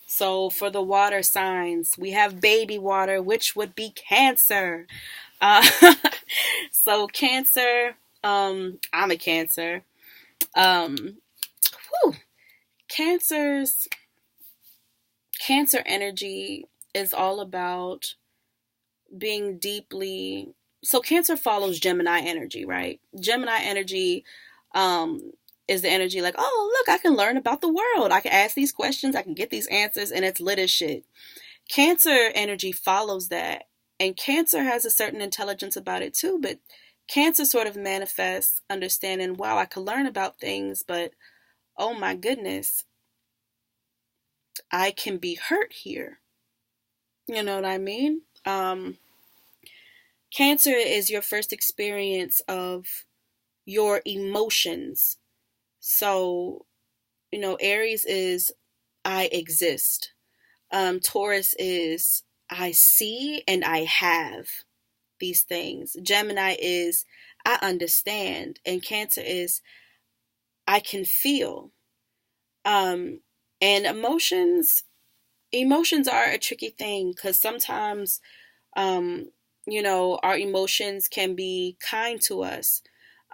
So for the water signs, we have baby water, which would be Cancer. Uh, so Cancer, I'm a Cancer. Um, whew, Cancer's Cancer energy is all about being deeply. So Cancer follows Gemini energy, right? Gemini energy um is the energy like, oh look, I can learn about the world, I can ask these questions, I can get these answers, and it's lit as shit. Cancer energy follows that, and Cancer has a certain intelligence about it too, but Cancer sort of manifests understanding, wow, I could learn about things, but oh my goodness, I can be hurt here. You know what I mean? Cancer is your first experience of your emotions. So, Aries is I exist. Taurus is I see and I have these things. Gemini is I understand. And Cancer is I can feel. Um, and emotions are a tricky thing because sometimes um, our emotions can be kind to us.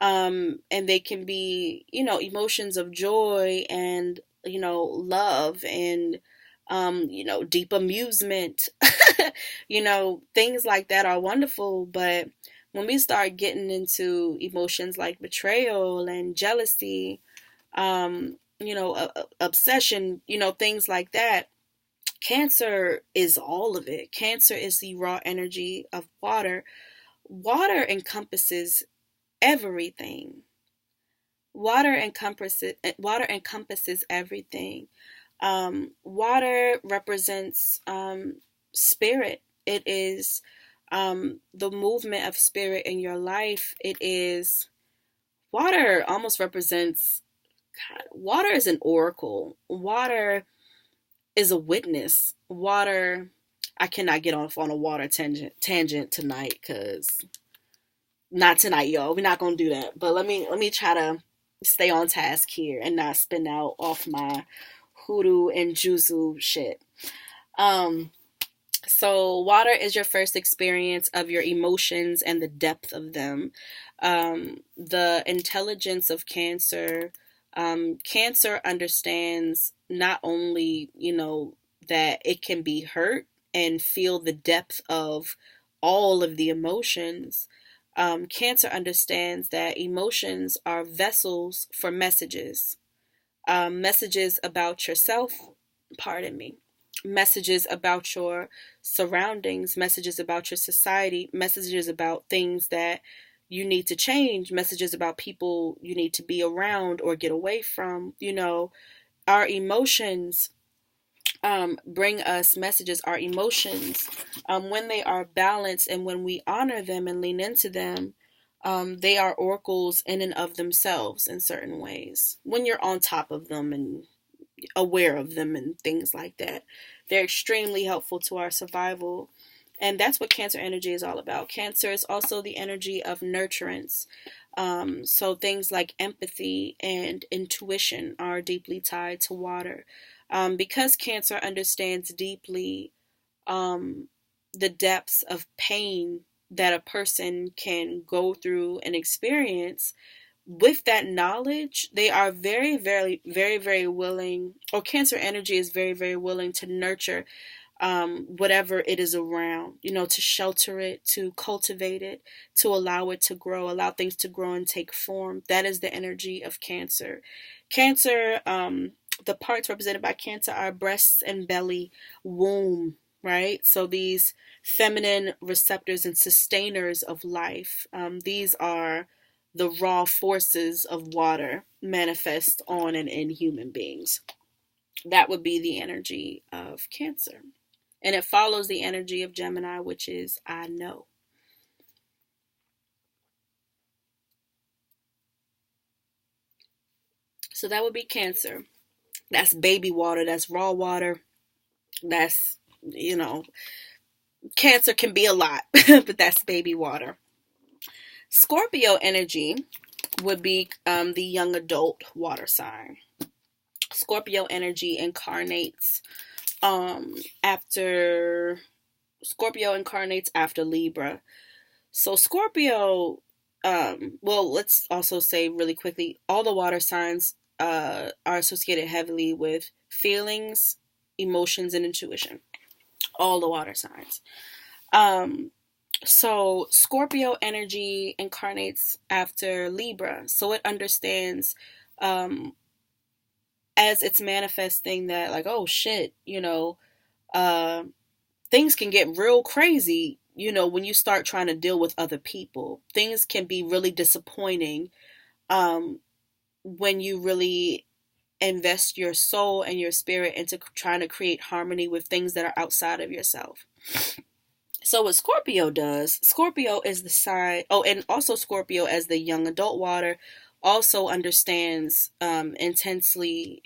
And they can be, emotions of joy and, love and, deep amusement. Things like that are wonderful. But when we start getting into emotions like betrayal and jealousy, obsession, things like that, Cancer is all of it. Cancer is the raw energy of water. Water encompasses everything. Water encompasses everything. Water represents spirit. It is the movement of spirit in your life. It is water almost represents God, water is an oracle. Water is a witness. Water I cannot get off on a water tangent tonight because not tonight, y'all. We're not gonna do that. But let me try to stay on task here and not spin out off my hoodoo and juzu shit. Um, so water is your first experience of your emotions and the depth of them. The intelligence of Cancer. Cancer understands not only, that it can be hurt and feel the depth of all of the emotions. Cancer understands that emotions are vessels for messages, messages about yourself, pardon me, messages about your surroundings, messages about your society, messages about things that you need to change, messages about people you need to be around or get away from. Our emotions bring us messages. Our emotions, when they are balanced and when we honor them and lean into them, they are oracles in and of themselves in certain ways. When you're on top of them and aware of them and things like that, they're extremely helpful to our survival. And that's what Cancer energy is all about. Cancer is also the energy of nurturance. So things like empathy and intuition are deeply tied to water. Because Cancer understands deeply um, the depths of pain that a person can go through and experience, with that knowledge, they are very, very, very, very willing, or Cancer energy is very, very willing to nurture whatever it is around, to shelter it, to cultivate it, to allow it to grow, allow things to grow and take form. That is the energy of Cancer. Cancer, the parts represented by Cancer are breasts and belly, womb, right? So these feminine receptors and sustainers of life, these are the raw forces of water manifest on and in human beings. That would be the energy of Cancer. And it follows the energy of Gemini, which is I know. So that would be Cancer. That's baby water, that's raw water. That's, Cancer can be a lot, but that's baby water. Scorpio energy would be the young adult water sign. Scorpio energy incarnates after Libra. So Scorpio, well, let's also say really quickly, all the water signs are associated heavily with feelings, emotions, and intuition. All the water signs. Um, so Scorpio energy incarnates after Libra, so it understands as it's manifesting that, like, oh shit, uh, things can get real crazy, when you start trying to deal with other people. Things can be really disappointing um, when you really invest your soul and your spirit into trying to create harmony with things that are outside of yourself. So what Scorpio does, Scorpio is the sign, oh, and also Scorpio as the young adult water also understands intensely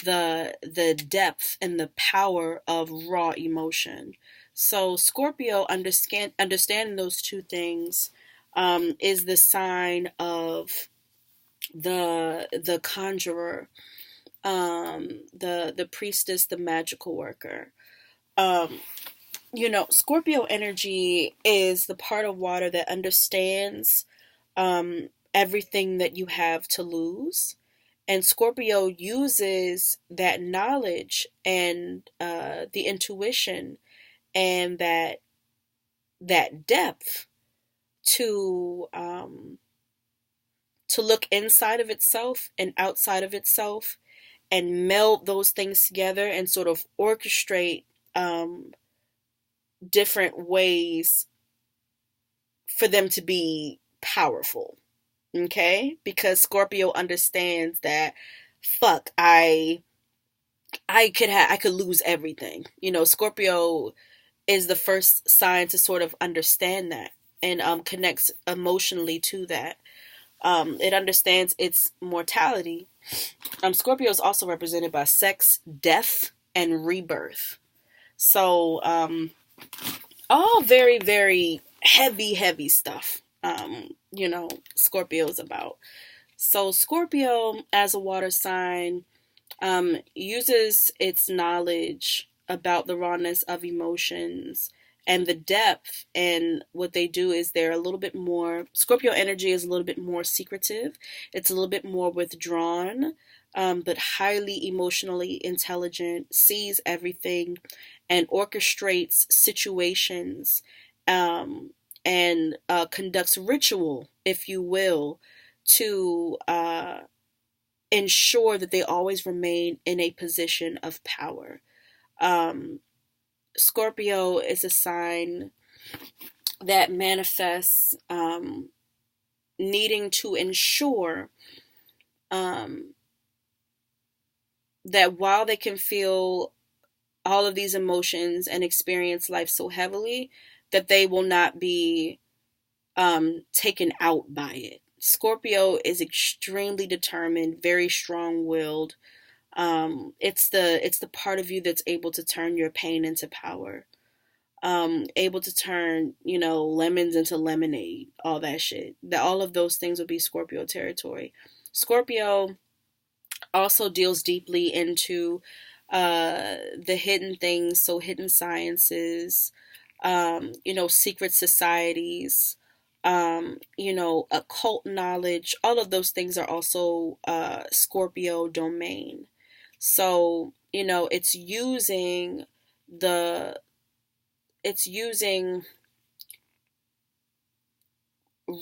the depth and the power of raw emotion. So Scorpio understanding those two things is the sign of the conjurer, the priestess, the magical worker. Um, Scorpio energy is the part of water that understands everything that you have to lose. And Scorpio uses that knowledge and the intuition and that depth to look inside of itself and outside of itself and meld those things together and sort of orchestrate different ways for them to be powerful. Okay? Because Scorpio understands that fuck, I could lose everything. Scorpio is the first sign to sort of understand that and connects emotionally to that. It understands its mortality. Scorpio is also represented by sex, death, and rebirth. So, all very, very heavy, heavy stuff. Scorpio is about. So, Scorpio, as a water sign, uses its knowledge about the rawness of emotions and the depth. And what they do is they're a little bit more, Scorpio energy is a little bit more secretive, it's a little bit more withdrawn, but highly emotionally intelligent, sees everything, and orchestrates situations, and conducts ritual, if you will, to ensure that they always remain in a position of power. Um, Scorpio is a sign that manifests needing to ensure um, that while they can feel all of these emotions and experience life so heavily, that they will not be taken out by it. Scorpio is extremely determined, very strong-willed. It's the part of you that's able to turn your pain into power. Able to turn, lemons into lemonade, all that shit. That all of those things would be Scorpio territory. Scorpio also deals deeply into the hidden things, so hidden sciences, secret societies, occult knowledge. All of those things are also Scorpio domain. So, the it's using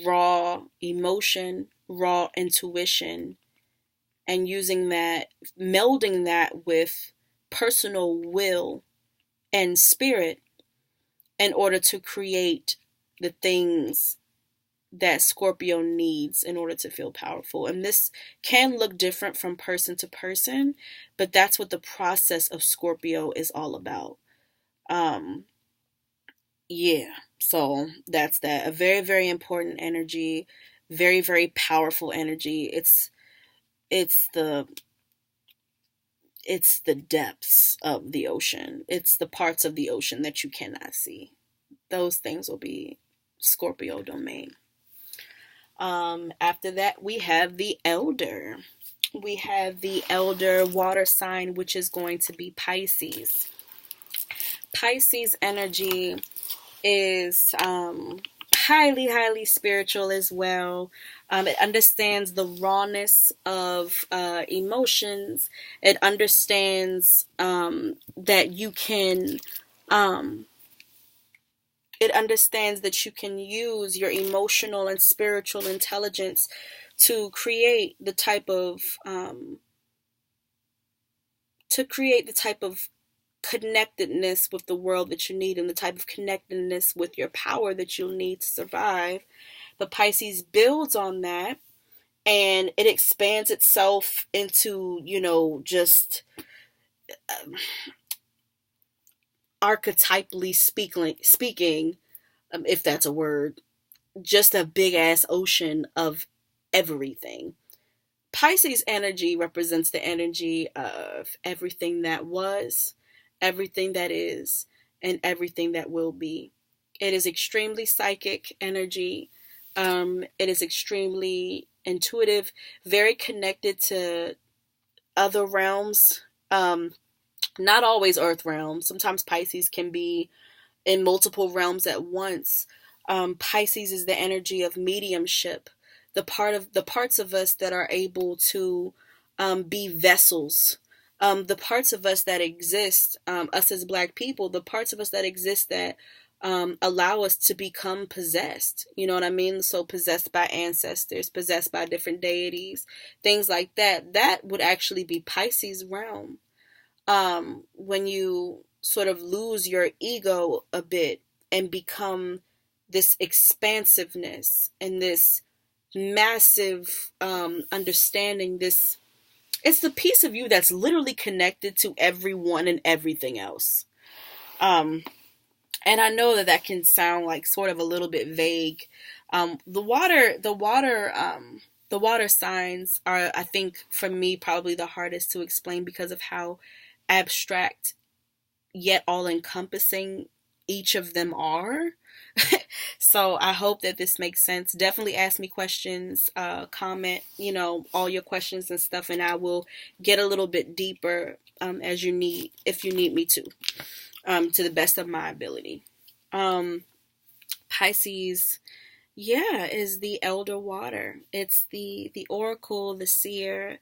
raw emotion, raw intuition, and using that, melding that with personal will and spirit in order to create the things that Scorpio needs in order to feel powerful. And this can look different from person to person, but that's what the process of Scorpio is all about. Um, yeah, so that's that. A very, very important energy, very, very powerful energy. It's the it's the depths of the ocean. It's the parts of the ocean that you cannot see. Those things will be Scorpio domain. After that, we have the elder. We have the elder water sign, which is going to be Pisces. Pisces energy is highly, highly spiritual as well. It understands the rawness of emotions. It understands that you can. It understands that you can use your emotional and spiritual intelligence to create the type of connectedness with the world that you need, and the type of connectedness with your power that you'll need to survive. But Pisces builds on that, and it expands itself into, just um, archetypally speaking, if that's a word, just a big ass ocean of everything. Pisces energy represents the energy of everything that was, everything that is, and everything that will be. It is extremely psychic energy. It is extremely intuitive, very connected to other realms. Not always Earth realms. Sometimes Pisces can be in multiple realms at once. Pisces is the energy of mediumship, the parts of us that are able to be vessels. The parts of us that exist, us as Black people, the parts of us that exist that allow us to become possessed. You know what I mean? So possessed by ancestors, possessed by different deities, things like that. That would actually be Pisces realm. When you sort of lose your ego a bit and become this expansiveness and this massive understanding. This, it's the piece of you that's literally connected to everyone and everything else. Um, and I know that that can sound like sort of a little bit vague. The water signs are, I think, for me, probably the hardest to explain because of how abstract yet all encompassing each of them are. So I hope that this makes sense. Definitely ask me questions, comment, all your questions and stuff, and I will get a little bit deeper as you need, if you need me to the best of my ability. Um, Pisces, yeah, is the elder water. It's the oracle, the seer,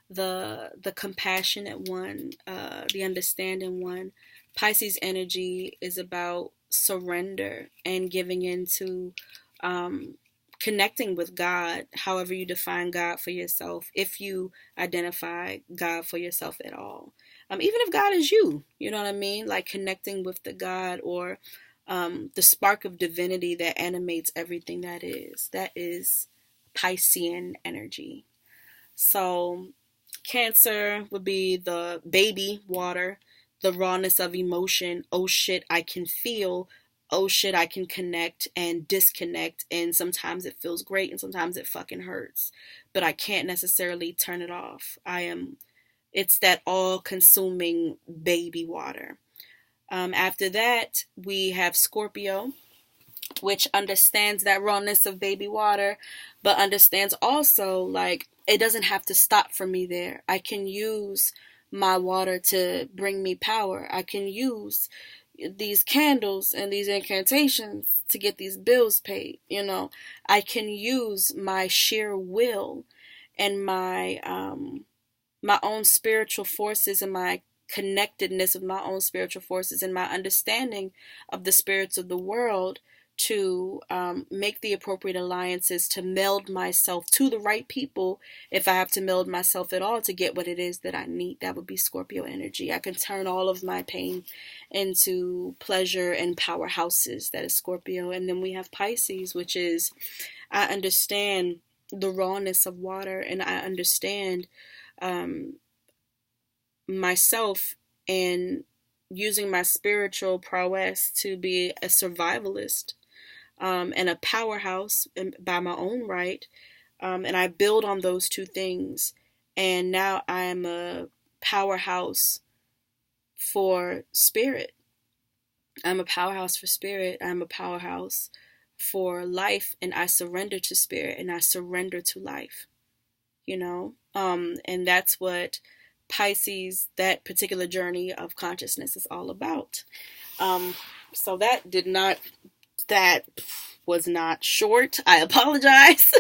the compassionate one, the understanding one. Pisces energy is about surrender and giving into um, connecting with God, however you define God for yourself, if you identify God for yourself at all. Even if God is you, you know what I mean? Like connecting with the God or the spark of divinity that animates everything that is. That is Piscean energy. So Cancer would be the baby water, the rawness of emotion. Oh shit, I can feel. Oh shit, I can connect and disconnect. And sometimes it feels great and sometimes it fucking hurts. But I can't necessarily turn it off. It's that all consuming baby water. After that, we have Scorpio, which understands that rawness of baby water, but understands also like it doesn't have to stop for me there. I can use my water to bring me power. I can use these candles and these incantations to get these bills paid. I can use my sheer will and my own spiritual forces and my connectedness of my own spiritual forces and my understanding of the spirits of the world to make the appropriate alliances to meld myself to the right people if I have to meld myself at all to get what it is that I need. That would be Scorpio energy. I can turn all of my pain into pleasure and powerhouses. That is Scorpio. And then we have Pisces, which is I understand the rawness of water and I understand um, myself and using my spiritual prowess to be a survivalist and a powerhouse by my own right. And I build on those two things. And now I'm a powerhouse for spirit. I'm a powerhouse for spirit. I'm a powerhouse for life. And I surrender to spirit and I surrender to life. And that's what Pisces, that particular journey of consciousness is all about. Um, so that was not short. I apologize.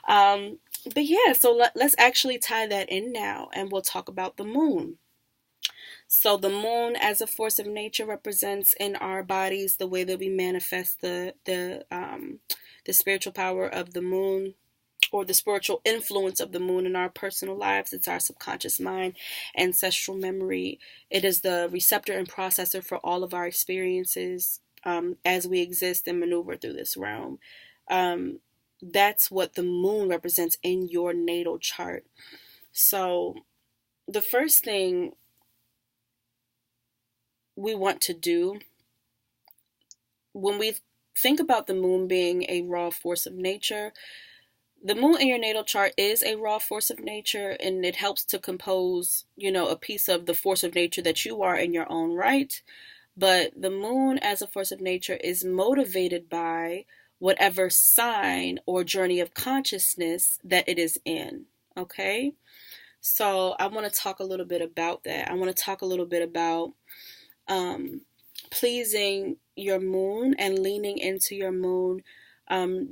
um, but yeah, so let's actually tie that in now and we'll talk about the moon. So the moon as a force of nature represents in our bodies the way that we manifest the spiritual power of the moon or the spiritual influence of the moon in our personal lives. It's our subconscious mind, ancestral memory. It is the receptor and processor for all of our experiences as we exist and maneuver through this realm. That's what the moon represents in your natal chart. So the first thing we want to do when we think about the moon being a raw force of nature, the moon in your natal chart is a raw force of nature and it helps to compose, a piece of the force of nature that you are in your own right. But the moon as a force of nature is motivated by whatever sign or journey of consciousness that it is in. Okay? So I want to talk a little bit about that. I want to talk a little bit about pleasing your moon and leaning into your moon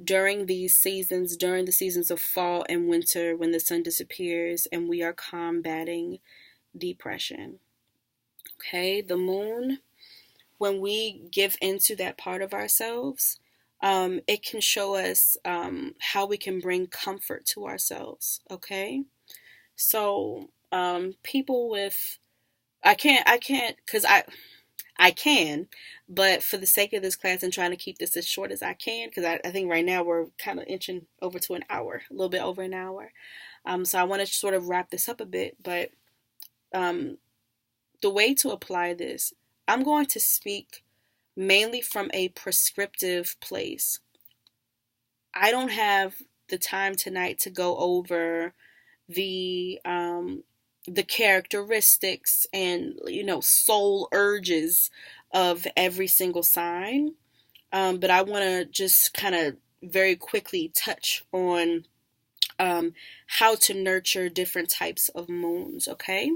during the seasons of fall and winter when the sun disappears and we are combating depression. Okay, the moon, when we give into that part of ourselves, it can show us how we can bring comfort to ourselves. Okay, so people with I can't because I can, but for the sake of this class and trying to keep this as short as I can, because I think right now we're kind of inching over to an hour, a little bit over an hour. So I want to sort of wrap this up a bit, but um, the way to apply this, I'm going to speak mainly from a prescriptive place. I don't have the time tonight to go over the characteristics and soul urges of every single sign. But I want to just kind of very quickly touch on how to nurture different types of moons. Okay,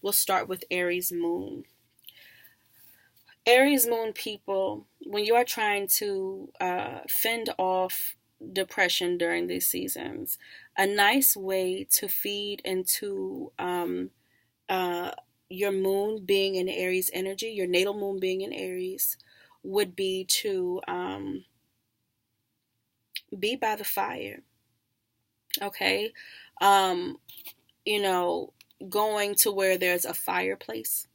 we'll start with Aries moon. Aries moon people, when you are trying to fend off depression during these seasons, a nice way to feed into uh, your moon being in Aries energy, your natal moon being in Aries, would be to be by the fire. Okay, um, you know, going to where there's a fireplace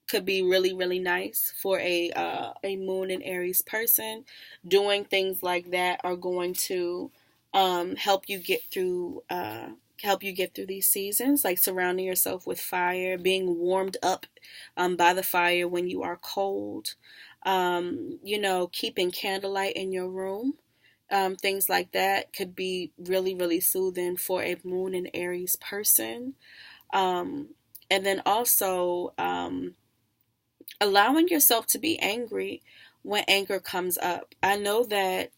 could be really really nice for a moon and Aries person. Doing things like that are going to help you get through these seasons, like surrounding yourself with fire, being warmed up by the fire when you are cold, keeping candlelight in your room. Things like that could be really really soothing for a moon and Aries person. um, and then also allowing yourself to be angry when anger comes up. I know that,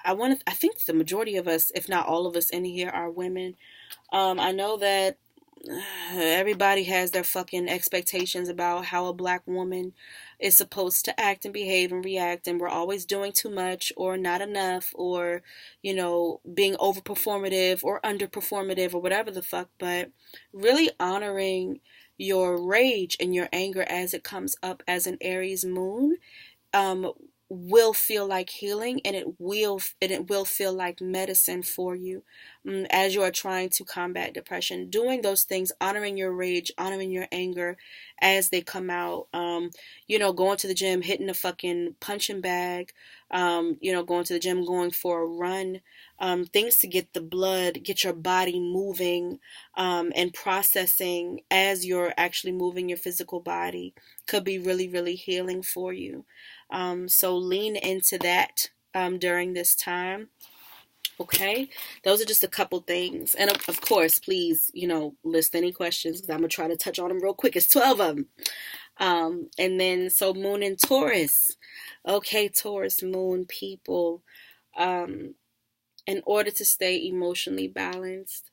I think the majority of us, if not all of us in here, are women. I know that everybody has their fucking expectations about how a black woman is supposed to act and behave and react, and we're always doing too much or not enough, or being overperformative or underperformative or whatever the fuck. But really honoring your rage and your anger as it comes up as an Aries moon um, will feel like healing, and it will feel like medicine for you, as you are trying to combat depression. Doing those things, honoring your rage, honoring your anger as they come out. Going to the gym, hitting a fucking punching bag. Going to the gym, going for a run. Things to get the blood, get your body moving, and processing as you're actually moving your physical body could be really, really healing for you. So lean into that during this time. Okay, those are just a couple things, and of course, please, list any questions because I'm gonna try to touch on them real quick. It's 12 of them. And then so Moon in Taurus. Okay, Taurus Moon people. Um, in order to stay emotionally balanced,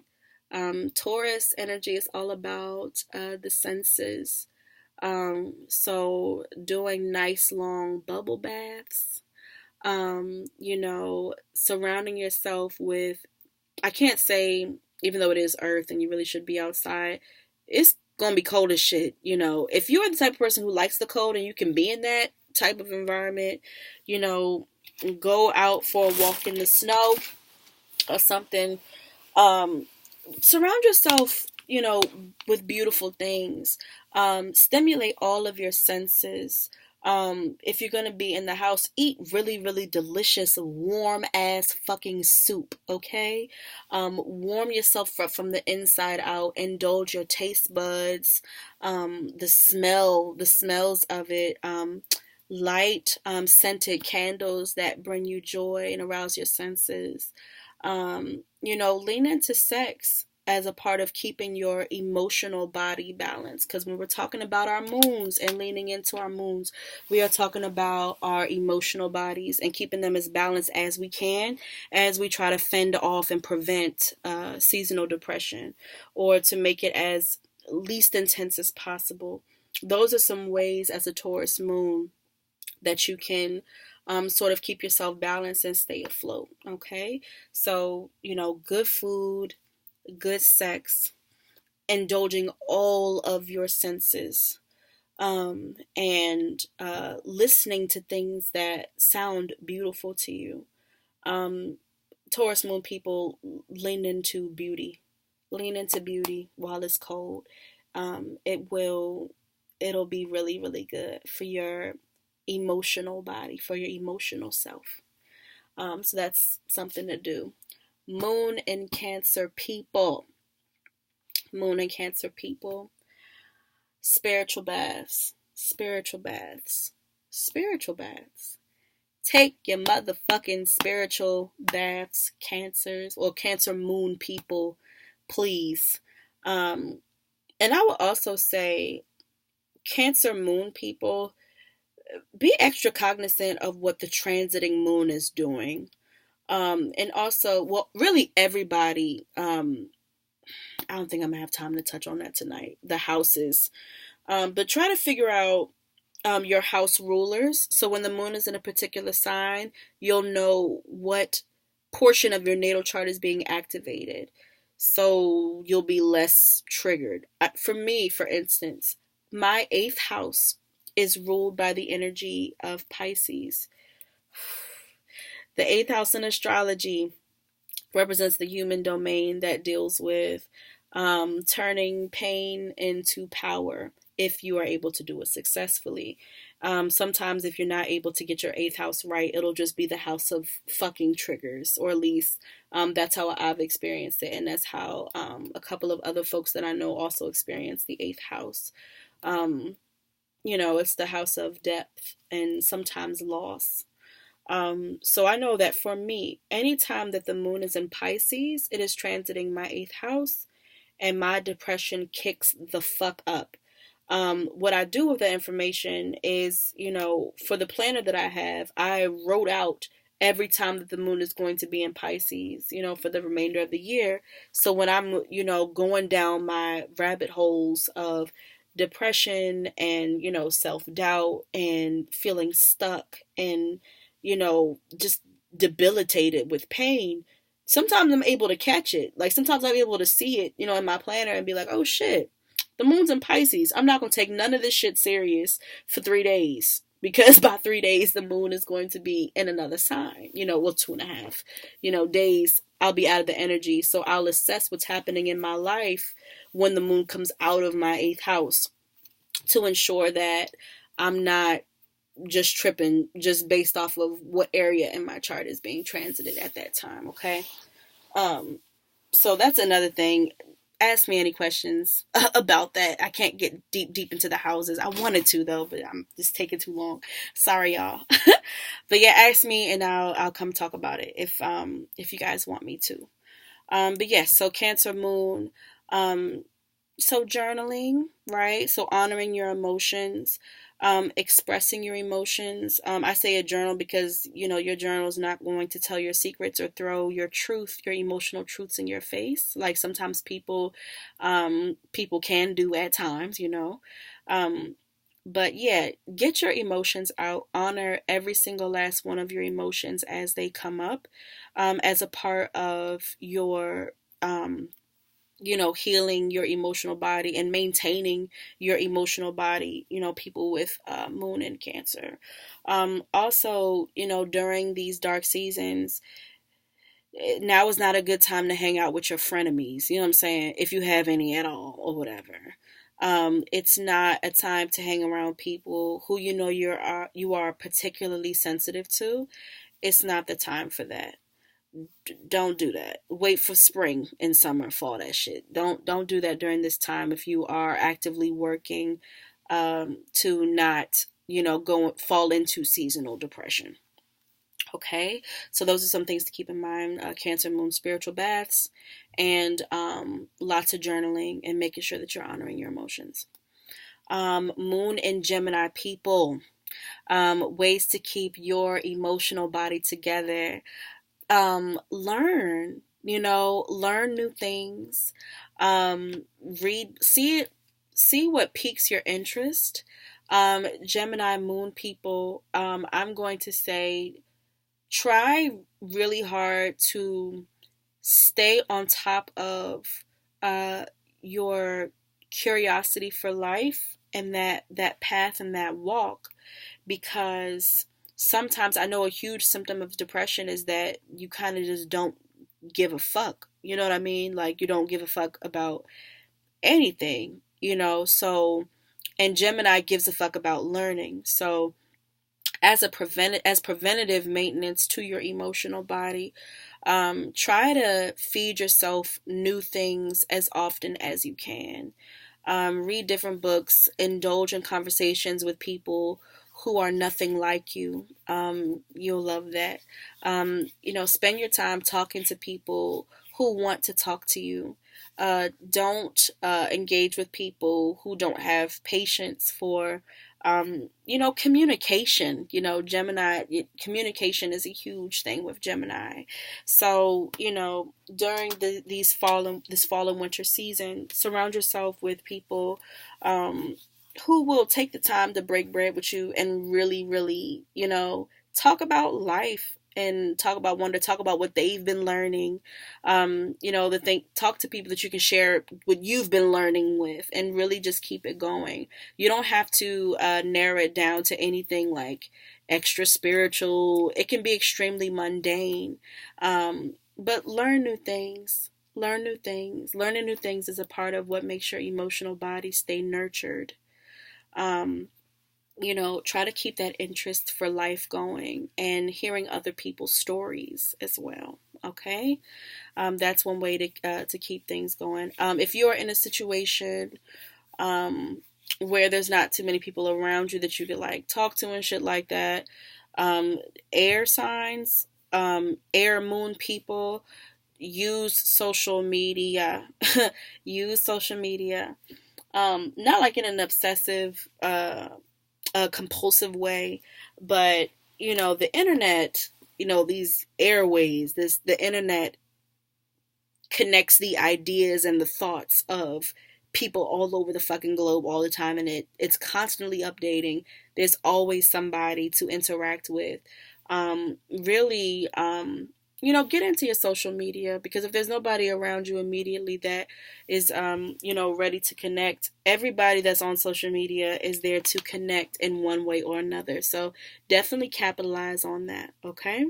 Taurus energy is all about the senses. So doing nice long bubble baths, surrounding yourself with, I can't say, even though it is Earth and you really should be outside, it's gonna be cold as shit. If you're the type of person who likes the cold and you can be in that type of environment, you know, go out for a walk in the snow or something. Um, Surround yourself, with beautiful things. Stimulate all of your senses. If you're gonna be in the house, eat really, really delicious, warm ass fucking soup. Okay, warm yourself from the inside out. Indulge your taste buds. The smells of it. Light, scented candles that bring you joy and arouse your senses. Lean into sex as a part of keeping your emotional body balanced. Because when we're talking about our moons and leaning into our moons, we are talking about our emotional bodies and keeping them as balanced as we can as we try to fend off and prevent seasonal depression, or to make it as least intense as possible. Those are some ways as a Taurus moon that you can sort of keep yourself balanced and stay afloat. Okay, so good food, good sex, indulging all of your senses, and listening to things that sound beautiful to you. um, Taurus moon people, lean into beauty. Lean into beauty while it's cold. It will it'll be really, really good for your emotional body, for your emotional self. So that's something to do. Moon and Cancer people. Moon and Cancer people. Spiritual baths. Spiritual baths. Spiritual baths. Take your motherfucking spiritual baths, Cancers, or Cancer moon people, please. And I would also say, Cancer moon people, be extra cognizant of what the transiting moon is doing. And also, well, really everybody, I don't think I'm gonna have time to touch on that tonight. The houses, but try to figure out your house rulers. So when the moon is in a particular sign, you'll know what portion of your natal chart is being activated. So you'll be less triggered. For me, for instance, my eighth house is ruled by the energy of Pisces. The eighth house in astrology represents the human domain that deals with turning pain into power if you are able to do it successfully. Sometimes, if you're not able to get your eighth house right, it'll just be the house of fucking triggers, or at least that's how I've experienced it, and that's how a couple of other folks that I know also experience the eighth house. Um, it's the house of depth and sometimes loss. So I know that for me, anytime that the moon is in Pisces, it is transiting my eighth house, and my depression kicks the fuck up. What I do with that information is, for the planner that I have, I wrote out every time that the moon is going to be in Pisces, for the remainder of the year. So when I'm, going down my rabbit holes of depression and, self doubt and feeling stuck and, just debilitated with pain, sometimes I'm able to catch it. Like sometimes I'm able to see it, in my planner and be like, oh shit, the moon's in Pisces. I'm not going to take none of this shit serious for 3 days. Because by 3 days, the moon is going to be in another sign, well, 2.5, days, I'll be out of the energy. So I'll assess what's happening in my life when the moon comes out of my eighth house to ensure that I'm not just tripping just based off of what area in my chart is being transited at that time. Okay. So that's another thing. Ask me any questions about that. I can't get deep into the houses. I wanted to though, but I'm just taking too long. Sorry, y'all. But yeah, ask me and I'll come talk about it if you guys want me to. But yes, so Cancer Moon. So journaling, right? So honoring your emotions, expressing your emotions. I say a journal because, your journal is not going to tell your secrets or throw your truth, your emotional truths in your face. Like sometimes people can do at times, But yeah, get your emotions out. Honor every single last one of your emotions as they come up, as a part of your healing your emotional body and maintaining your emotional body, people with moon and Cancer. Also, during these dark seasons, now is not a good time to hang out with your frenemies, you know what I'm saying? If you have any at all or whatever. It's not a time to hang around people who you are particularly sensitive to. It's not the time for that. Don't do that. Wait for spring and summer, fall, that shit. Don't do that during this time if you are actively working to not, go fall into seasonal depression. Okay, so those are some things to keep in mind. Cancer moon spiritual baths and lots of journaling and making sure that you're honoring your emotions. Moon and Gemini people, ways to keep your emotional body together. Learn new things. See what piques your interest. Gemini moon people, I'm going to say try really hard to stay on top of your curiosity for life and that path and that walk, because sometimes I know a huge symptom of depression is that you kind of just don't give a fuck. You know what I mean? Like you don't give a fuck about anything, so And Gemini gives a fuck about learning. So as preventative maintenance to your emotional body, try to feed yourself new things as often as you can. Read different books, indulge in conversations with people who are nothing like you. You'll love that. Spend your time talking to people who want to talk to you. Don't engage with people who don't have patience for communication. Gemini, communication is a huge thing with Gemini. So, during this fall and winter season, surround yourself with people who will take the time to break bread with you and really, really, talk about life and talk about what they've been learning. Talk to people that you can share what you've been learning with, and really just keep it going. You don't have to narrow it down to anything like extra spiritual. It can be extremely mundane, but learn new things. Learn new things. Learning new things is a part of what makes your emotional body stay nurtured. Um, Try to keep that interest for life going, and hearing other people's stories as well. Okay, that's one way to keep things going. If you're in a situation where there's not too many people around you that you could like talk to and shit like that, um, air signs, air moon people, use social media. Use social media. Not like in an obsessive a compulsive way, but the internet, these airways, the internet connects the ideas and the thoughts of people all over the fucking globe all the time, and it's constantly updating. There's always somebody to interact with. Really, get into your social media, because if there's nobody around you immediately that is, ready to connect, everybody that's on social media is there to connect in one way or another. So definitely capitalize on that. Okay.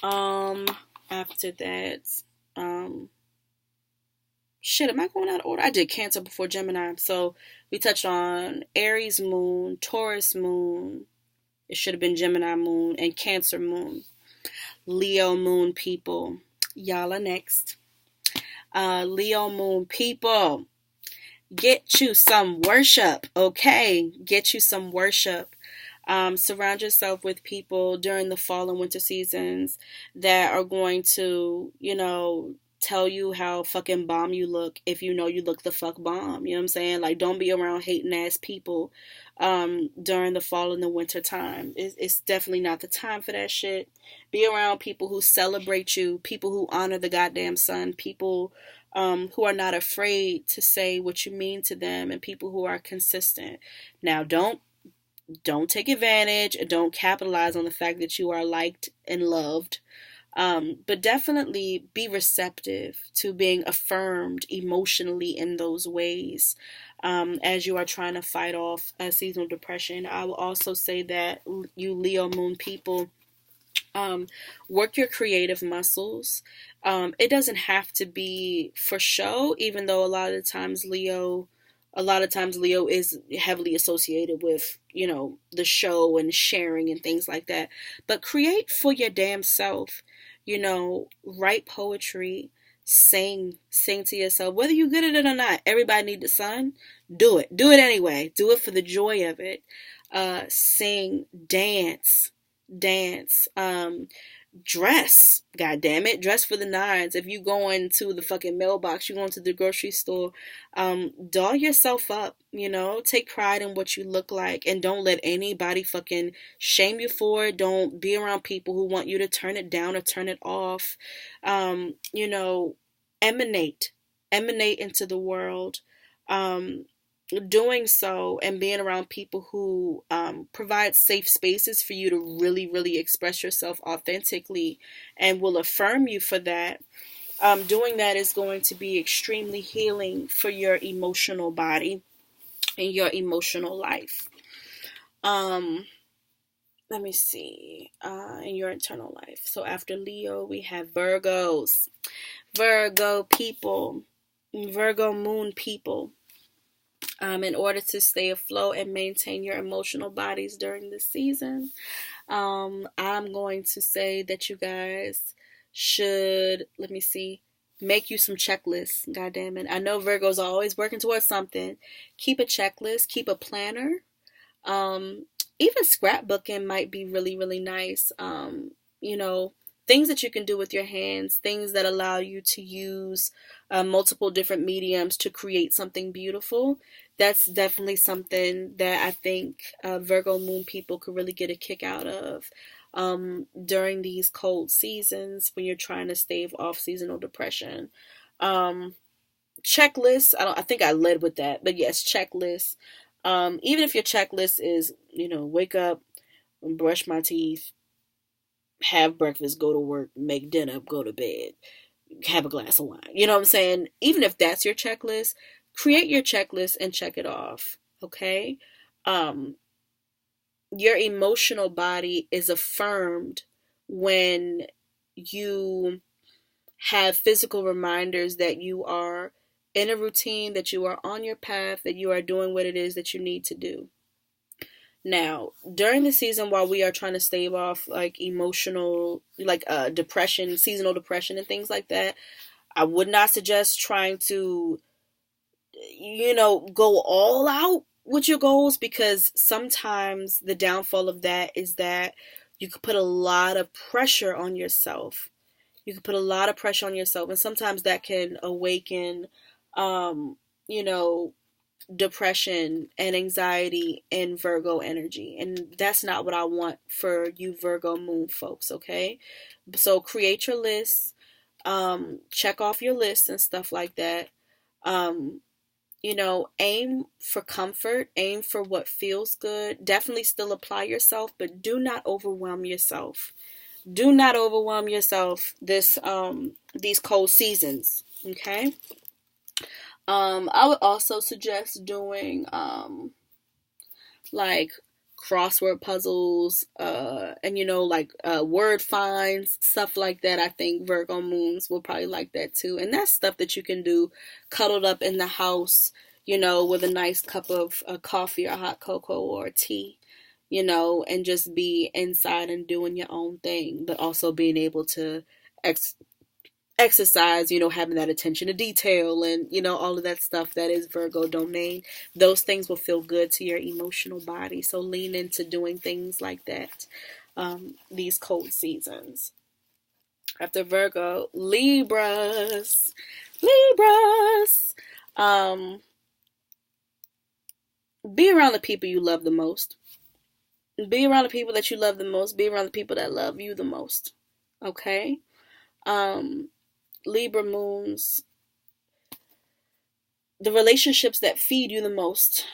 After that, um, shit, am I going out of order? I did Cancer before Gemini. So we touched on Aries moon, Taurus moon. It should have been Gemini moon and Cancer moon. Leo moon people, y'all are next. Leo moon people, get you some worship, okay? Get you some worship. Surround yourself with people during the fall and winter seasons that are going to, tell you how fucking bomb you look if you know you look the fuck bomb. You know what I'm saying? Like, don't be around hating ass people during the fall and the winter time. It's definitely not the time for that shit. Be around people who celebrate you, people who honor the goddamn sun, people who are not afraid to say what you mean to them, and people who are consistent. Now, don't take advantage, don't capitalize on the fact that you are liked and loved. But definitely be receptive to being affirmed emotionally in those ways as you are trying to fight off seasonal depression. I will also say that you Leo moon people, work your creative muscles. It doesn't have to be for show, even though a lot of times Leo is heavily associated with, the show and sharing and things like that. But create for your damn self. Write poetry, sing to yourself. Whether you're good at it or not, everybody needs the sun. Do it. Do it anyway. Do it for the joy of it. Sing, dance, dress, god damn it, dress for the nines. If you going to the fucking mailbox, you going to the grocery store, doll yourself up, take pride in what you look like, and don't let anybody fucking shame you for it. Don't be around people who want you to turn it down or turn it off. You know emanate into the world. Doing so and being around people who provide safe spaces for you to really, really express yourself authentically and will affirm you for that. Doing that is going to be extremely healing for your emotional body and your emotional life. Let me see. In your internal life. So after Leo, we have Virgos. Virgo people. Virgo moon people. in order to stay afloat and maintain your emotional bodies during this season. I'm going to say that you guys should, let me see, make you some checklists. God damn it. I know Virgos are always working towards something. Keep a checklist, keep a planner. Um, Even scrapbooking might be really, really nice. You know, things that you can do with your hands, things that allow you to use multiple different mediums to create something beautiful. That's definitely something that I think Virgo moon people could really get a kick out of during these cold seasons when you're trying to stave off seasonal depression. Um, Checklists. I think I led with that, but yes, checklists. Even if your checklist is, wake up, brush my teeth, have breakfast, go to work, make dinner, go to bed, have a glass of wine. You know what I'm saying? Even if that's your checklist, create your checklist and check it off. Okay? Um, your emotional body is affirmed when you have physical reminders that you are in a routine, that you are on your path, that you are doing what it is that you need to do. Now, during the season while we are trying to stave off like emotional, like depression, seasonal depression, and things like that, I would not suggest trying to, go all out with your goals, because sometimes the downfall of that is that you could put a lot of pressure on yourself. You can put a lot of pressure on yourself, and sometimes that can awaken, um, you know, depression and anxiety and Virgo energy. And that's not what I want for you Virgo moon folks, okay? So create your lists, check off your lists and stuff like that. Um, aim for comfort, aim for what feels good. Definitely still apply yourself, but do not overwhelm yourself. Do not overwhelm yourself these cold seasons, okay? I would also suggest doing like crossword puzzles, and like word finds, stuff like that. I think Virgo moons will probably like that too. And that's stuff that you can do cuddled up in the house, with a nice cup of coffee or hot cocoa or tea, and just be inside and doing your own thing, but also being able to ex- exercise, having that attention to detail and, all of that stuff that is Virgo domain. Those things will feel good to your emotional body. So lean into doing things like that these cold seasons. After Virgo, Libras. Libras. Um, be around the people you love the most. Be around the people that you love the most. Be around the people that love you the most. Okay? Um, Libra moons, the relationships that feed you the most,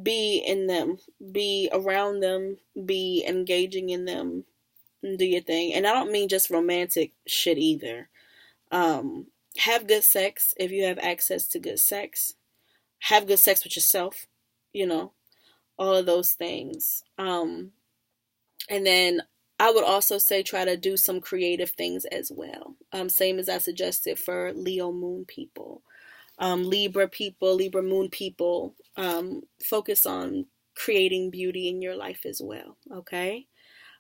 be in them, be around them, be engaging in them, and do your thing. And I don't mean just romantic shit either. Um, have good sex if you have access to good sex. Have good sex with yourself, you know, all of those things. And then I would also say try to do some creative things as well. Same as I suggested for Leo moon people. Libra people, Libra moon people, focus on creating beauty in your life as well, okay?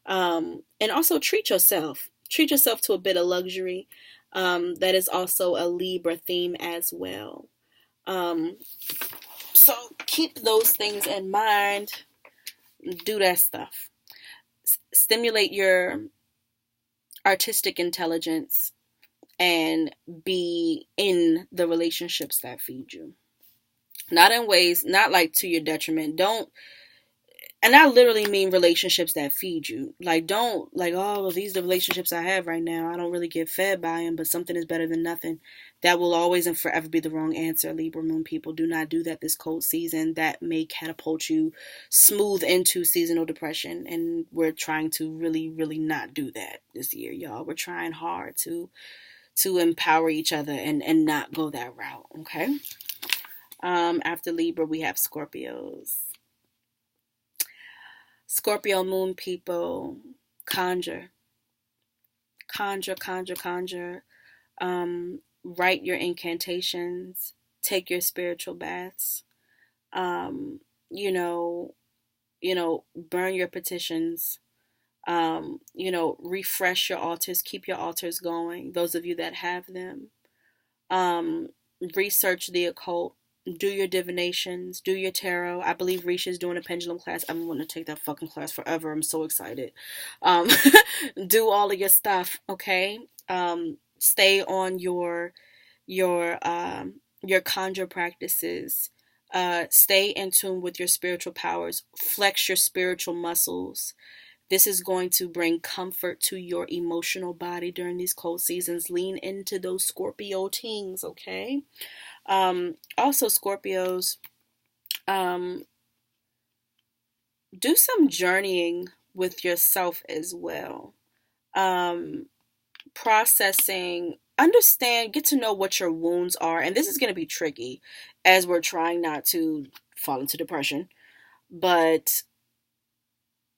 And also treat yourself. Treat yourself to a bit of luxury. That is also a Libra theme as well. Um, so keep those things in mind. Do that stuff. Stimulate your artistic intelligence and be in the relationships that feed you. Not in ways, not like to your detriment. Don't, and I literally mean relationships that feed you. Like, don't, like, oh, well, these are the relationships I have right now. I don't really get fed by them, but something is better than nothing. That will always and forever be the wrong answer, Libra moon people. Do not do that this cold season. That may catapult you smooth into seasonal depression. And we're trying to really, really not do that this year, y'all. We're trying hard to empower each other and not go that route, okay? After Libra, we have Scorpios. Scorpio moon people, conjure, conjure, conjure, conjure. Write your incantations, take your spiritual baths. Um, you know, burn your petitions. Refresh your altars, keep your altars going. Those of you that have them, um, research the occult, do your divinations, do your tarot. I believe Risha's doing a pendulum class. I'm going to take that fucking class forever. I'm so excited. Um, do all of your stuff, okay? Stay on your conjure practices. Stay in tune with your spiritual powers. Flex your spiritual muscles. This is going to bring comfort to your emotional body during these cold seasons. Lean into those Scorpio tings, okay? Also, Scorpios, um, do some journeying with yourself as well. Um, Processing, understand, get to know what your wounds are. And this is going to be tricky as we're trying not to fall into depression. But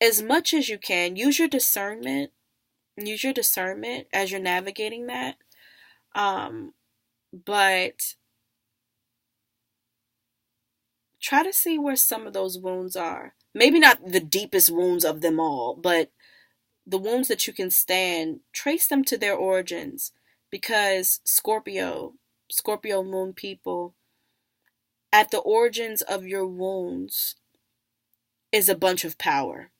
as much as you can, use your discernment. Use your discernment as you're navigating that. Um, but try to see where some of those wounds are. Maybe not the deepest wounds of them all, but the wounds that you can stand, trace them to their origins. Because Scorpio moon people, at the origins of your wounds is a bunch of power.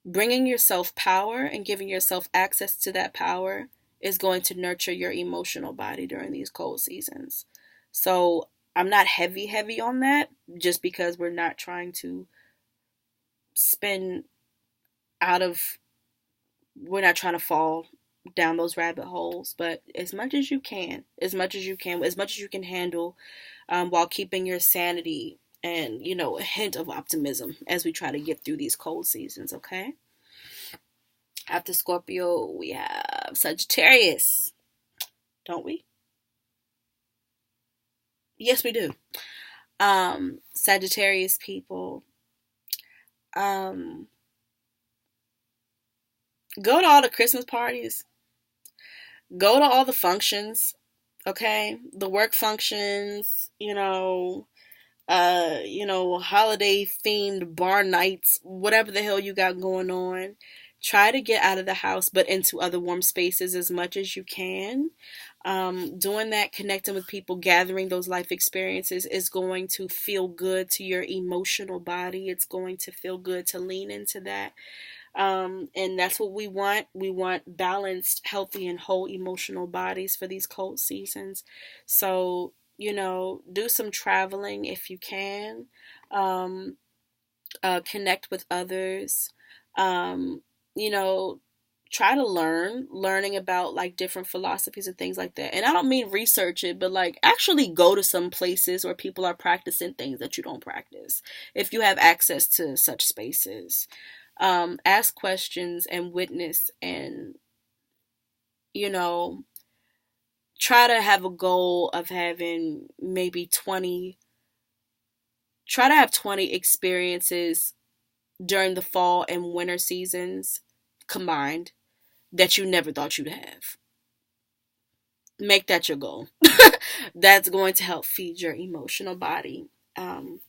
Bringing yourself power and giving yourself access to that power is going to nurture your emotional body during these cold seasons. So I'm not heavy on that, just because we're not trying to spin out of, we're not trying to fall down those rabbit holes. But as much as you can, as much as you can handle, while keeping your sanity and, a hint of optimism as we try to get through these cold seasons, okay? After Scorpio, we have Sagittarius, don't we? Yes, we do. Sagittarius people, um, go to all the Christmas parties, go to all the functions, okay? The work functions, holiday themed bar nights, whatever the hell you got going on. Try to get out of the house, but into other warm spaces as much as you can. Doing that, connecting with people, gathering those life experiences is going to feel good to your emotional body. It's going to feel good to lean into that. And that's what we want. We want balanced, healthy, and whole emotional bodies for these cold seasons. So, do some traveling if you can. Um, Connect with others. Um, you know, Try to learning about like different philosophies and things like that. And I don't mean research it, but like actually go to some places where people are practicing things that you don't practice if you have access to such spaces. Ask questions and witness, and you know try to have a goal of having maybe 20, try to have 20 experiences during the fall and winter seasons combined that you never thought you'd have. Make that your goal. That's going to help feed your emotional body. Um,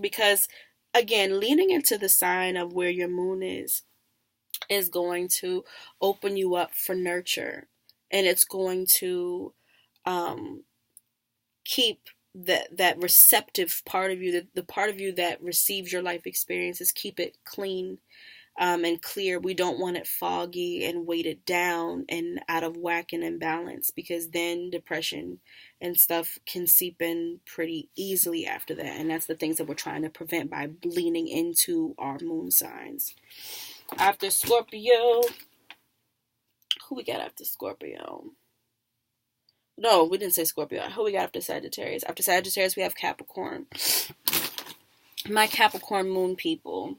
because, again, leaning into the sign of where your moon is going to open you up for nurture. And it's going to um, keep that receptive part of you, the part of you that receives your life experiences, keep it clean, and clear. We don't want it foggy and weighted down and out of whack and imbalance, because then depression and stuff can seep in pretty easily after that. And that's the things that we're trying to prevent by leaning into our moon signs. After Scorpio, who we got after Scorpio? No, we didn't say Scorpio. Who we got after Sagittarius? After Sagittarius, we have Capricorn. My Capricorn moon people,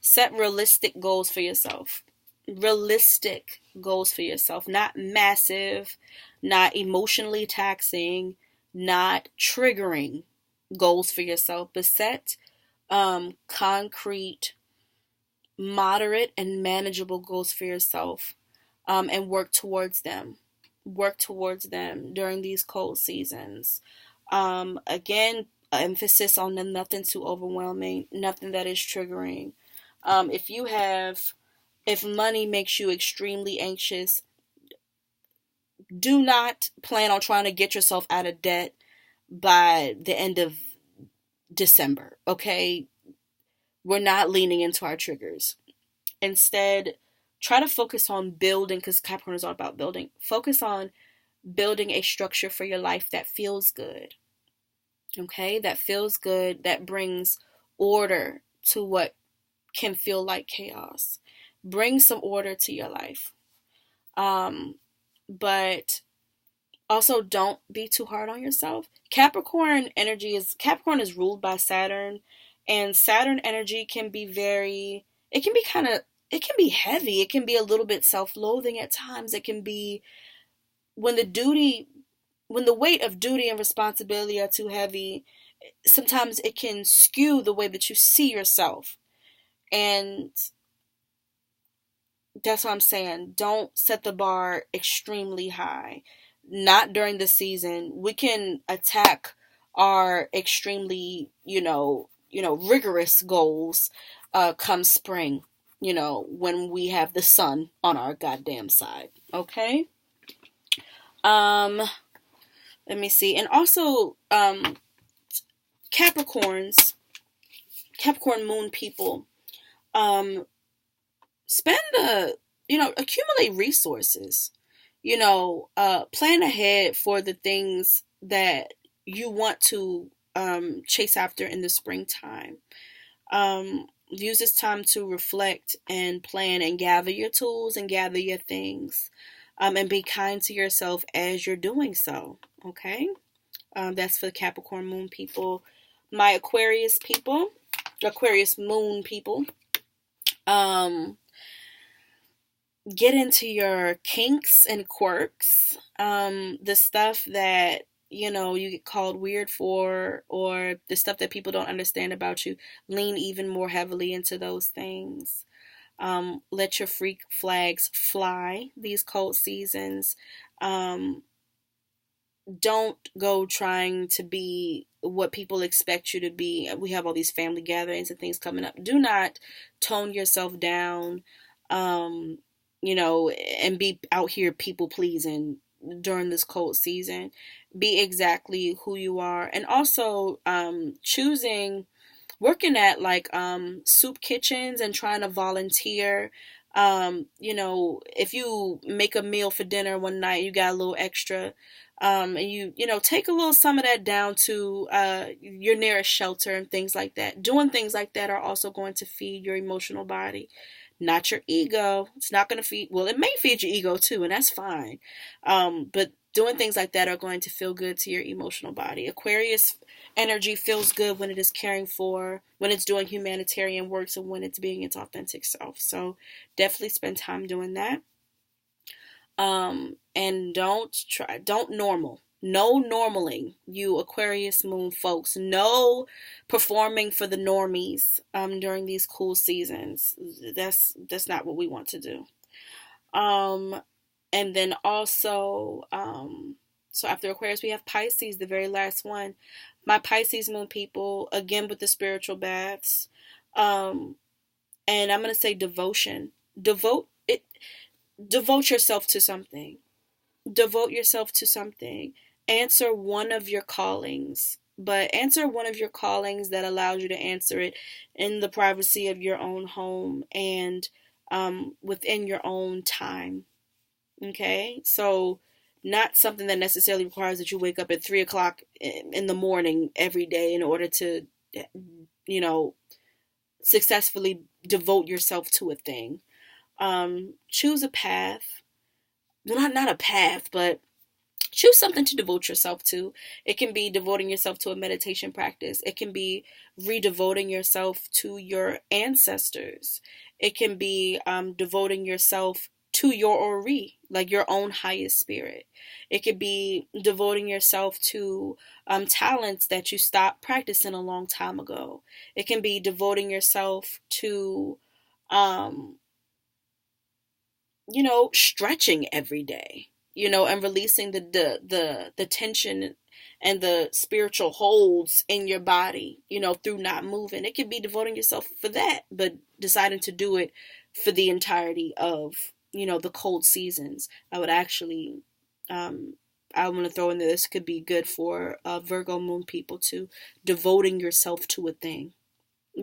set realistic goals for yourself. Realistic goals for yourself. Not massive, not emotionally taxing, not triggering goals for yourself, but set concrete, moderate, and manageable goals for yourself, and work towards them. work towards them during these cold seasons. Again, emphasis on the nothing too overwhelming, nothing that is triggering. If you have, if money makes you extremely anxious, do not plan on trying to get yourself out of debt by the end of December, okay? We're not leaning into our triggers. Instead, try to focus on building, because Capricorn is all about building. Focus on building a structure for your life that feels good, okay? That feels good, that brings order to what can feel like chaos. Bring some order to your life. But also don't be too hard on yourself. Capricorn is ruled by Saturn, and Saturn energy can be very, it can be kind of, it can be heavy. It can be a little bit self-loathing at times. It can be when when the weight of duty and responsibility are too heavy, sometimes it can skew the way that you see yourself. And that's what I'm saying. Don't set the bar extremely high. Not during the season. We can attack our extremely, rigorous goals come spring, when we have the sun on our goddamn side. Okay? Um let me see. And also Capricorns, Capricorn moon people, um spend accumulate resources, plan ahead for the things that you want to chase after in the springtime. Use this time to reflect and plan and gather your tools and gather your things, and be kind to yourself as you're doing so. Okay. That's for the Capricorn moon people. My Aquarius moon people, um get into your kinks and quirks, the stuff that you get called weird for, or the stuff that people don't understand about you. Lean even more heavily into those things. Let your freak flags fly these cold seasons. um, don't go trying to be what people expect you to be. We have all these family gatherings and things coming up. Do not tone yourself down, um, and be out here people pleasing during this cold season. Be exactly who you are. And also, working at like soup kitchens and trying to volunteer. If you make a meal for dinner one night, you got a little extra, and take a little some of that down to your nearest shelter and things like that. Doing things like that are also going to feed your emotional body, not your ego. It's not going to feed, well, it may feed your ego too, and that's fine. But doing things like that are going to feel good to your emotional body. Aquarius energy feels good when it is caring for, when it's doing humanitarian works, and when it's being its authentic self. So definitely spend time doing that. And don't normal. No normaling, you Aquarius moon folks. No performing for the normies during these cool seasons. That's not what we want to do. Um and then also, so after Aquarius we have Pisces, the very last one. My Pisces moon people, again with the spiritual baths. Um and I'm going to say devotion. Devote yourself to something. Devote yourself to something. Answer one of your callings, but answer one of your callings that allows you to answer it in the privacy of your own home, and within your own time. Okay, so not something that necessarily requires that you wake up at 3 o'clock in the morning every day in order to, you know, successfully devote yourself to a thing. Choose a path. Well, not a path, but choose something to devote yourself to. It can be devoting yourself to a meditation practice. It can be redevoting yourself to your ancestors. It can be devoting yourself to your Ori, like your own highest spirit. It could be devoting yourself to talents that you stopped practicing a long time ago. It can be devoting yourself to, um, stretching every day. and releasing the tension and the spiritual holds in your body, through not moving. It could be devoting yourself for that, but deciding to do it for the entirety of, the cold seasons. I would actually, I want to throw in that this could be good for Virgo moon people too. Devoting yourself to a thing.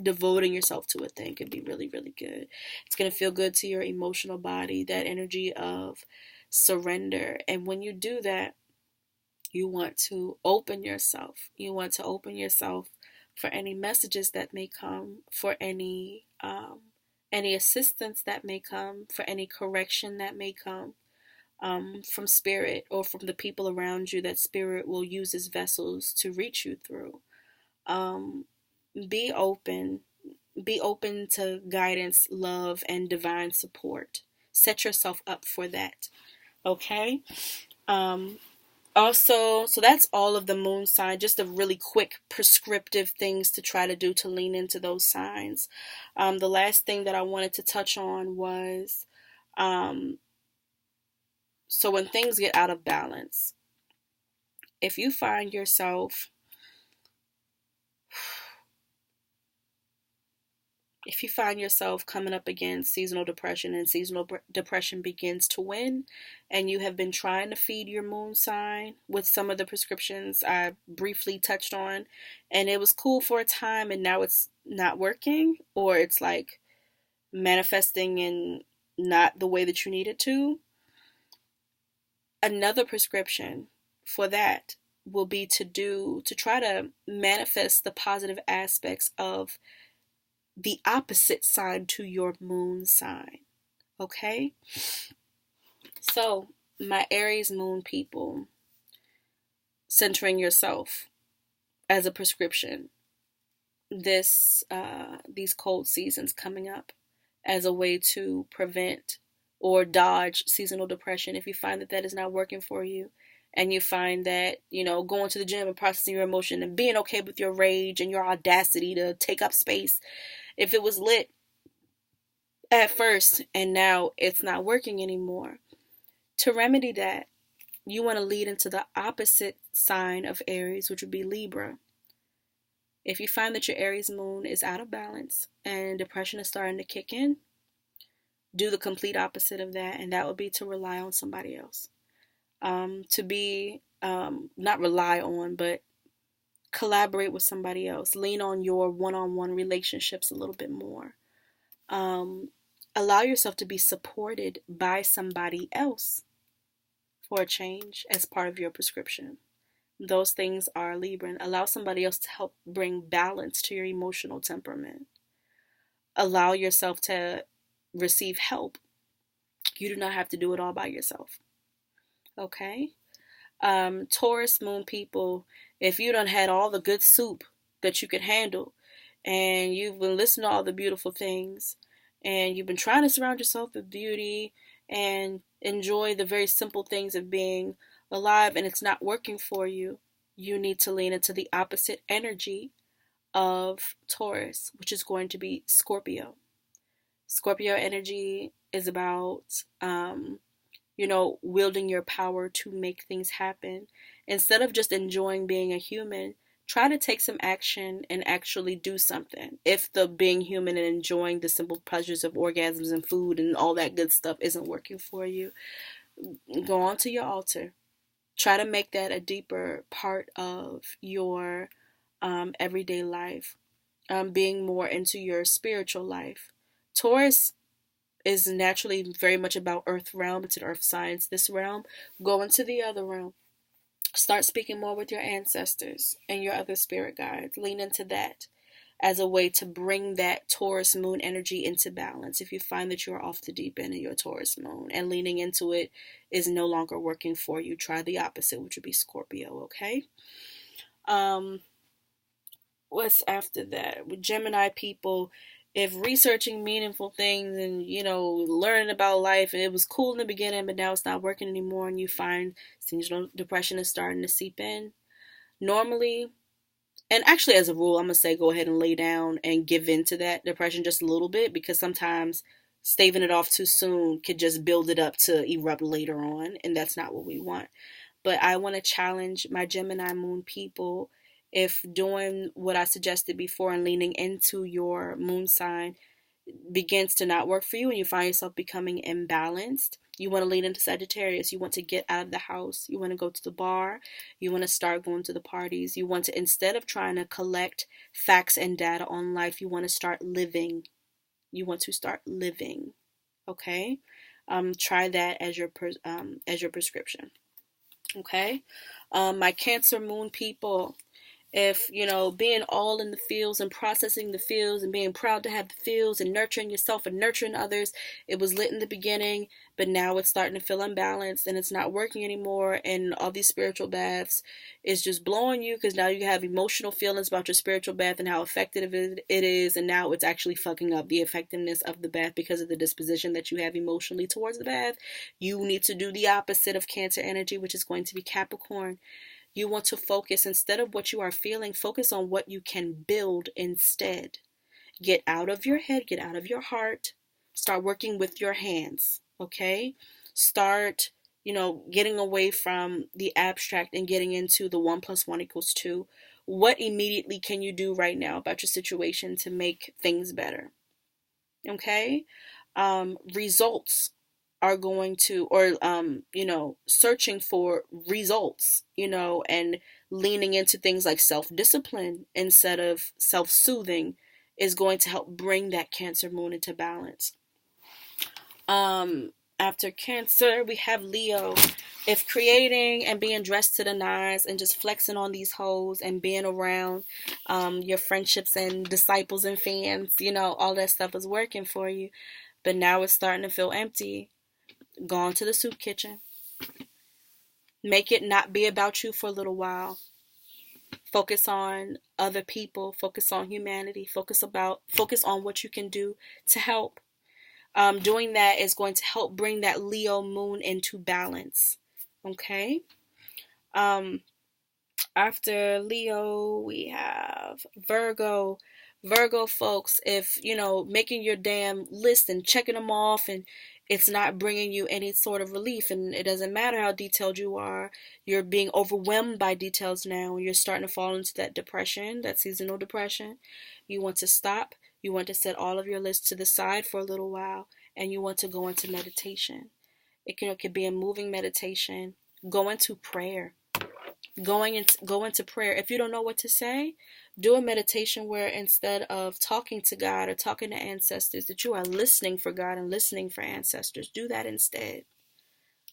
Devoting yourself to a thing could be really, really good. It's going to feel good to your emotional body, that energy of surrender. And when you do that, you want to open yourself. You want to open yourself for any messages that may come, for any assistance that may come, for any correction that may come, from spirit or from the people around you that spirit will use as vessels to reach you through. Um, be open. Be open to guidance, love, and divine support. Set yourself up for that. Okay? Um, Also, so that's all of the moon sign, just a really quick prescriptive things to try to do to lean into those signs. The last thing that I wanted to touch on was, um, so when things get out of balance, if you find yourself, coming up against seasonal depression and seasonal depression begins to win, and you have been trying to feed your moon sign with some of the prescriptions I briefly touched on, and it was cool for a time and now it's not working, or it's like manifesting in not the way that you need it to, another prescription for that will be to try to manifest the positive aspects of the opposite sign to your moon sign. Okay? So, my Aries moon people, centering yourself as a prescription these cold seasons coming up, as a way to prevent or dodge seasonal depression. If you find that that is not working for you, and you find that, going to the gym and processing your emotion and being okay with your rage and your audacity to take up space, if it was lit at first and now it's not working anymore, to remedy that, you want to lead into the opposite sign of Aries, which would be Libra. If you find that your Aries moon is out of balance and depression is starting to kick in, do the complete opposite of that, and that would be to rely on somebody else. To be, not rely on, but collaborate with somebody else. Lean on your one-on-one relationships a little bit more. Allow yourself to be supported by somebody else for a change as part of your prescription. Those things are Libran. Allow somebody else to help bring balance to your emotional temperament. Allow yourself to receive help. You do not have to do it all by yourself. Okay? Taurus moon people, if you done had all the good soup that you could handle, and you've been listening to all the beautiful things, and you've been trying to surround yourself with beauty and enjoy the very simple things of being alive, and it's not working for you, you need to lean into the opposite energy of Taurus, which is going to be Scorpio. Scorpio energy is about, wielding your power to make things happen. Instead of just enjoying being a human, try to take some action and actually do something. If the being human and enjoying the simple pleasures of orgasms and food and all that good stuff isn't working for you, go on to your altar. Try to make that a deeper part of your everyday life, being more into your spiritual life. Taurus is naturally very much about earth realm. It's an earth science, this realm. Go into the other realm. Start speaking more with your ancestors and your other spirit guides. Lean into that as a way to bring that Taurus moon energy into balance. If you find that you're off the deep end of your Taurus moon and leaning into it is no longer working for you, try the opposite, which would be Scorpio, okay? What's after that? With Gemini people, if researching meaningful things and, learning about life, and it was cool in the beginning, but now it's not working anymore, and you find seasonal depression is starting to seep in, normally, and actually as a rule, I'm going to say go ahead and lay down and give in to that depression just a little bit, because sometimes staving it off too soon could just build it up to erupt later on, and that's not what we want. But I want to challenge my Gemini moon people, if doing what I suggested before and leaning into your moon sign begins to not work for you and you find yourself becoming imbalanced, you want to lean into Sagittarius. You want to get out of the house. You want to go to the bar. You want to start going to the parties. You want to, instead of trying to collect facts and data on life, you want to start living. You want to start living. Okay? Try that as your prescription. Okay? My Cancer moon people, if being all in the fields and processing the fields and being proud to have the fields and nurturing yourself and nurturing others, it was lit in the beginning, but now it's starting to feel unbalanced and it's not working anymore, and all these spiritual baths is just blowing you, because now you have emotional feelings about your spiritual bath and how effective it is, and now it's actually fucking up the effectiveness of the bath because of the disposition that you have emotionally towards the bath. You need to do the opposite of Cancer energy, which is going to be Capricorn. You want to focus, instead of what you are feeling, focus on what you can build instead. Get out of your head, get out of your heart, start working with your hands, okay? Start, getting away from the abstract and getting into the 1 + 1 = 2. What immediately can you do right now about your situation to make things better? Okay? Results are going to, or searching for results, and leaning into things like self-discipline instead of self-soothing is going to help bring that Cancer moon into balance. After Cancer, we have Leo. If creating and being dressed to the nines and just flexing on these hoes and being around your friendships and disciples and fans, all that stuff is working for you, but now it's starting to feel empty, gone to the soup kitchen. Make it not be about you for a little while. Focus on other people. Focus on humanity. Focus on what you can do to help. Doing that is going to help bring that Leo moon into balance. Okay? After Leo, we have Virgo. Virgo folks, if making your damn list and checking them off and it's not bringing you any sort of relief, and it doesn't matter how detailed you are, you're being overwhelmed by details now, and you're starting to fall into that depression, that seasonal depression. You want to stop. You want to set all of your lists to the side for a little while, and you want to go into meditation. It could be a moving meditation. Go into prayer. Go into prayer. If you don't know what to say, do a meditation where instead of talking to God or talking to ancestors, that you are listening for God and listening for ancestors. Do that instead.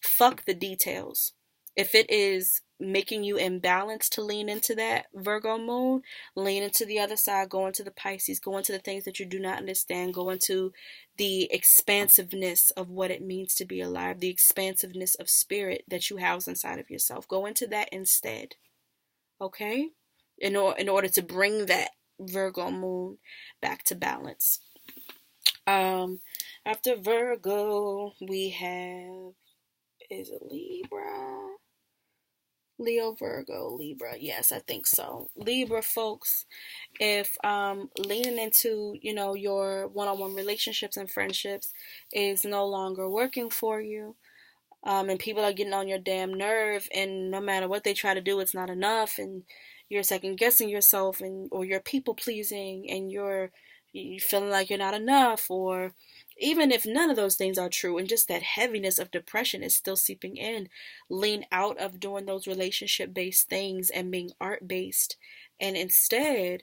Fuck the details. If it is making you imbalanced to lean into that Virgo moon, lean into the other side, go into the Pisces, go into the things that you do not understand, go into the expansiveness of what it means to be alive, the expansiveness of spirit that you house inside of yourself. Go into that instead. Okay? In order to bring that Virgo moon back to balance. After Virgo, we have, is it Libra? Leo, Virgo, Libra. Yes, I think so. Libra folks, if leaning into, your one-on-one relationships and friendships is no longer working for you, and people are getting on your damn nerve, and no matter what they try to do, it's not enough, and you're second guessing yourself, or you're people pleasing, and you're feeling like you're not enough, or even if none of those things are true and just that heaviness of depression is still seeping in, lean out of doing those relationship based things and being art based, and instead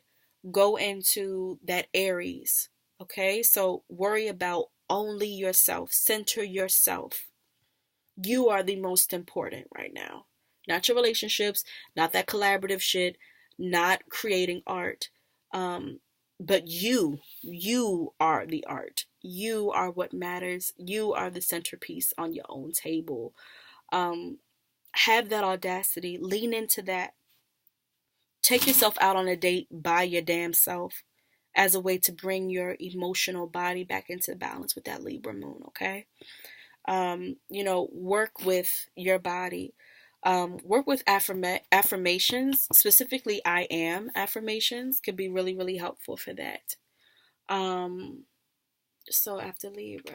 go into that Aries. Okay, so worry about only yourself, center yourself. You are the most important right now. Not your relationships, not that collaborative shit, not creating art. But you are the art. You are what matters. You are the centerpiece on your own table. Have that audacity. Lean into that. Take yourself out on a date by your damn self as a way to bring your emotional body back into balance with that Libra moon, okay? Work with your body. Work with affirmations, specifically I am affirmations could be really, really helpful for that. So after Libra,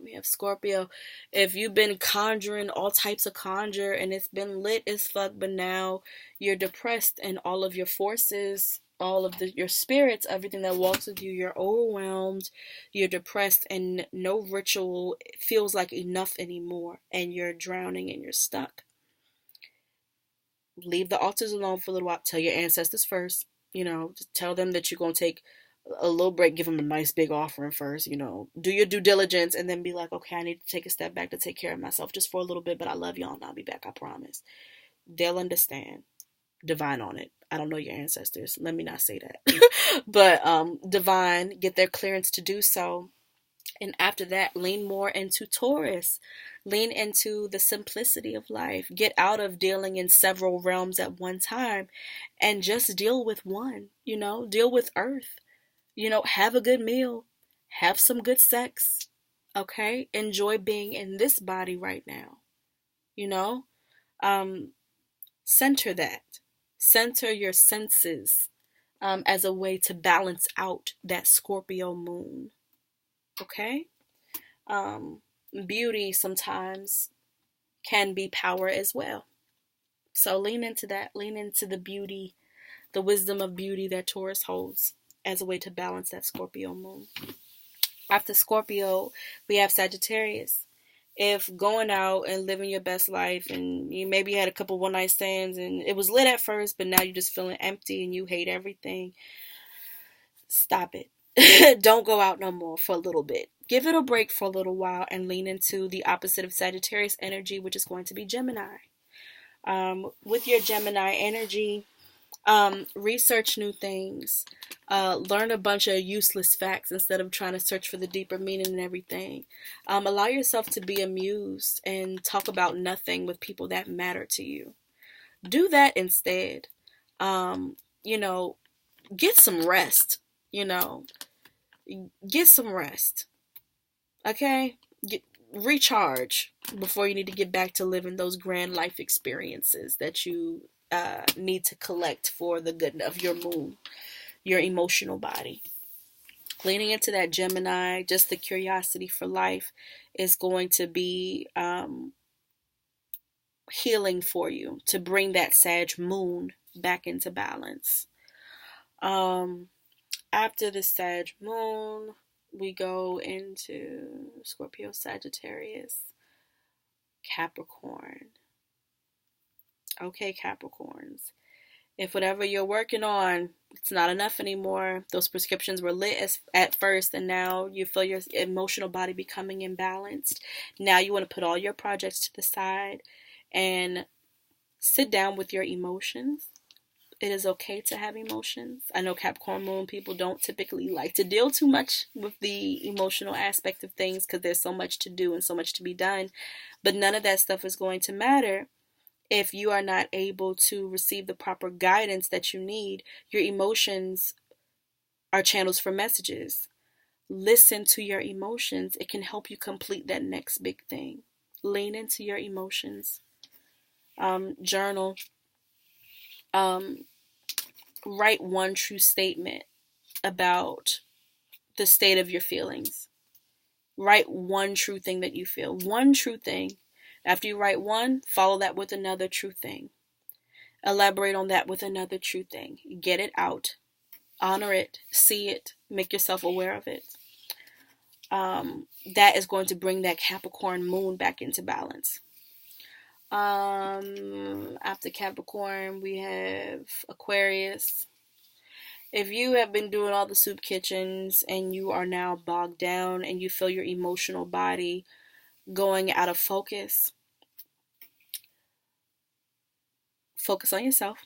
we have Scorpio. If you've been conjuring all types of conjure and it's been lit as fuck, but now you're depressed and all of your forces, all of your spirits, everything that walks with you, you're overwhelmed, you're depressed, and no ritual feels like enough anymore, and you're drowning and you're stuck. Leave the altars alone for a little while. Tell your ancestors first. Just tell them that you're going to take a little break, give them a nice big offering first, do your due diligence, and then be like, okay, I need to take a step back to take care of myself just for a little bit, but I love y'all and I'll be back, I promise. They'll understand. Divine on it. I don't know your ancestors. Let me not say that. But divine, get their clearance to do so. And after that, lean more into Taurus. Lean into the simplicity of life. Get out of dealing in several realms at one time and just deal with one, deal with earth. Have a good meal, have some good sex, okay? Enjoy being in this body right now, you know? Um, Center that. Center your senses as a way to balance out that Scorpio moon, okay? Um, Beauty sometimes can be power as well. So lean into that. Lean into the beauty, the wisdom of beauty that Taurus holds as a way to balance that Scorpio moon. After Scorpio, we have Sagittarius. If going out and living your best life and you maybe had a couple one night stands and it was lit at first, but now you're just feeling empty and you hate everything, stop it. Don't go out no more for a little bit. Give it a break for a little while and lean into the opposite of Sagittarius energy, which is going to be Gemini. With your Gemini energy, research new things, learn a bunch of useless facts instead of trying to search for the deeper meaning in everything. Allow yourself to be amused and talk about nothing with people that matter to you. Do that instead. You know, get some rest. You know, get some rest. Okay? Recharge before you need to get back to living those grand life experiences that you need to collect for the good of your moon, your emotional body. Leaning into that Gemini, just the curiosity for life is going to be healing for you to bring that Sag moon back into balance. Um, After the Sag moon, we go into Scorpio, Sagittarius, Capricorn. Okay, Capricorns. If whatever you're working on, it's not enough anymore, those prescriptions were lit at first, and now you feel your emotional body becoming imbalanced. Now you want to put all your projects to the side and sit down with your emotions. It is okay to have emotions. I know Capricorn moon people don't typically like to deal too much with the emotional aspect of things because there's so much to do and so much to be done. But none of that stuff is going to matter if you are not able to receive the proper guidance that you need. Your emotions are channels for messages. Listen to your emotions. It can help you complete that next big thing. Lean into your emotions. Journal. Write one true statement about the state of your feelings. Write one true thing that you feel. One true thing. After you write one, follow that with another true thing. Elaborate on that with another true thing. Get it out. Honor it. See it. Make yourself aware of it. That is going to bring that Capricorn moon back into balance. After Capricorn, we have Aquarius. If you have been doing all the soup kitchens and you are now bogged down and you feel your emotional body going out of focus, focus on yourself.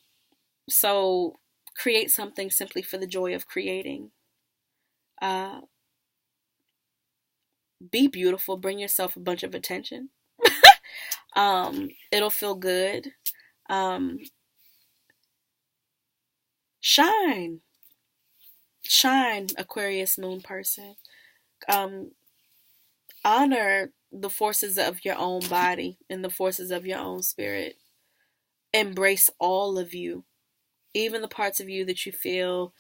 So create something simply for the joy of creating. Uh, be beautiful. Bring yourself a bunch of attention. It'll feel good. Shine. Shine, Aquarius moon person. Honor the forces of your own body and the forces of your own spirit. Embrace all of you, even the parts of you that you feel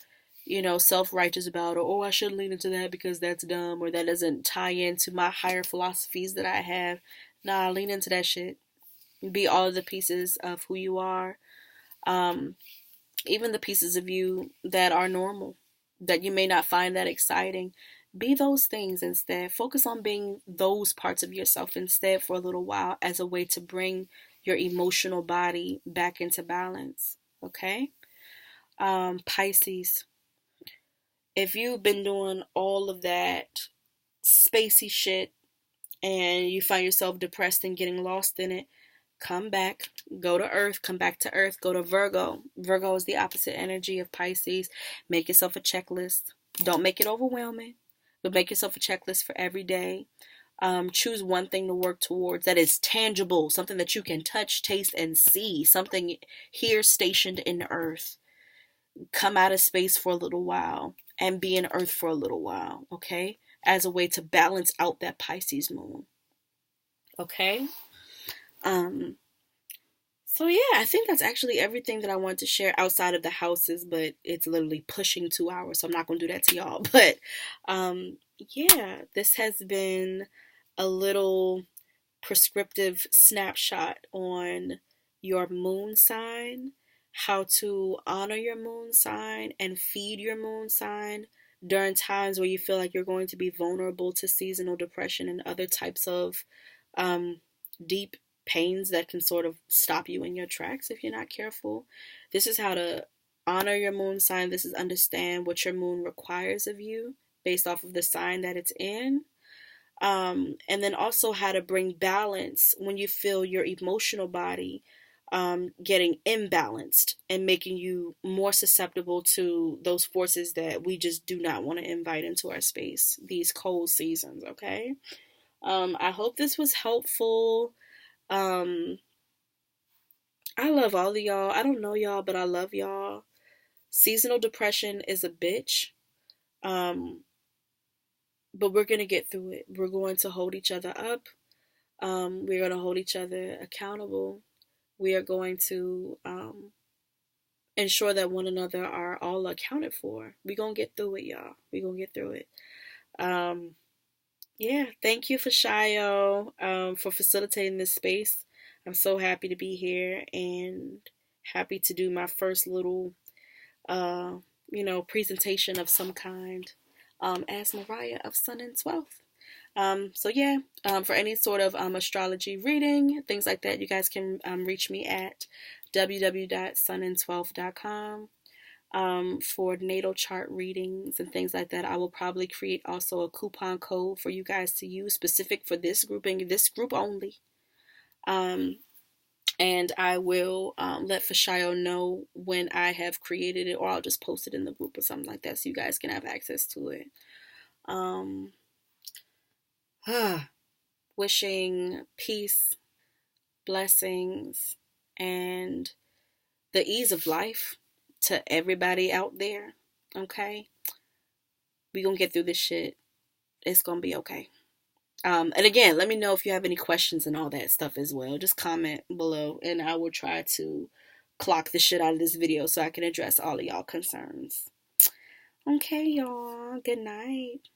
self-righteous about, or oh, I shouldn't lean into that because that's dumb, or that doesn't tie into my higher philosophies that I have. Nah, lean into that shit. Be all of the pieces of who you are. Um, Even the pieces of you that are normal, that you may not find that exciting. Be those things instead. Focus on being those parts of yourself instead for a little while as a way to bring your emotional body back into balance. Okay? Pisces, if you've been doing all of that spacey shit and you find yourself depressed and getting lost in it, come back, go to Earth, come back to Earth, go to Virgo. Virgo is the opposite energy of Pisces. Make yourself a checklist. Don't make it overwhelming, but make yourself a checklist for every day. Choose one thing to work towards that is tangible, something that you can touch, taste, and see, something here stationed in Earth. Come out of space for a little while and be in Earth for a little while, okay? As a way to balance out that Pisces moon, okay? Um, So yeah, I think that's actually everything that I want to share outside of the houses, but it's literally pushing 2 hours, so I'm not gonna do that to y'all. But yeah, this has been a little prescriptive snapshot on your moon sign, how to honor your moon sign and feed your moon sign during times where you feel like you're going to be vulnerable to seasonal depression and other types of um, deep pains that can sort of stop you in your tracks if you're not careful. This is how to honor your moon sign. This is understand what your moon requires of you based off of the sign that it's in. And then also how to bring balance when you feel your emotional body getting imbalanced and making you more susceptible to those forces that we just do not want to invite into our space these cold seasons. Okay. I hope this was helpful. um I love all of y'all. I don't know y'all, but I love y'all. Seasonal depression is a bitch. um but we're gonna get through it. We're going to hold each other up. We're going to hold each other accountable. We are going to ensure that one another are all accounted for. We're going to get through it, y'all. We're going to get through it. Um, yeah, thank you for Shayo for facilitating this space. I'm so happy to be here and happy to do my first little, uh, presentation of some kind as Mariah of Sun in 12th. So yeah, for any sort of astrology reading, things like that, you guys can reach me at www.sunin12.com. For natal chart readings and things like that, I will probably create also a coupon code for you guys to use specific for this grouping, this group only. And I will let Fashayo know when I have created it, or I'll just post it in the group or something like that so you guys can have access to it. Wishing peace, blessings, and the ease of life to everybody out there. Okay? We gonna get through this shit. It's gonna be okay. And again, let me know if you have any questions and all that stuff as well. Just comment below and I will try to clock the shit out of this video so I can address all of y'all concerns. Okay, y'all. Good night.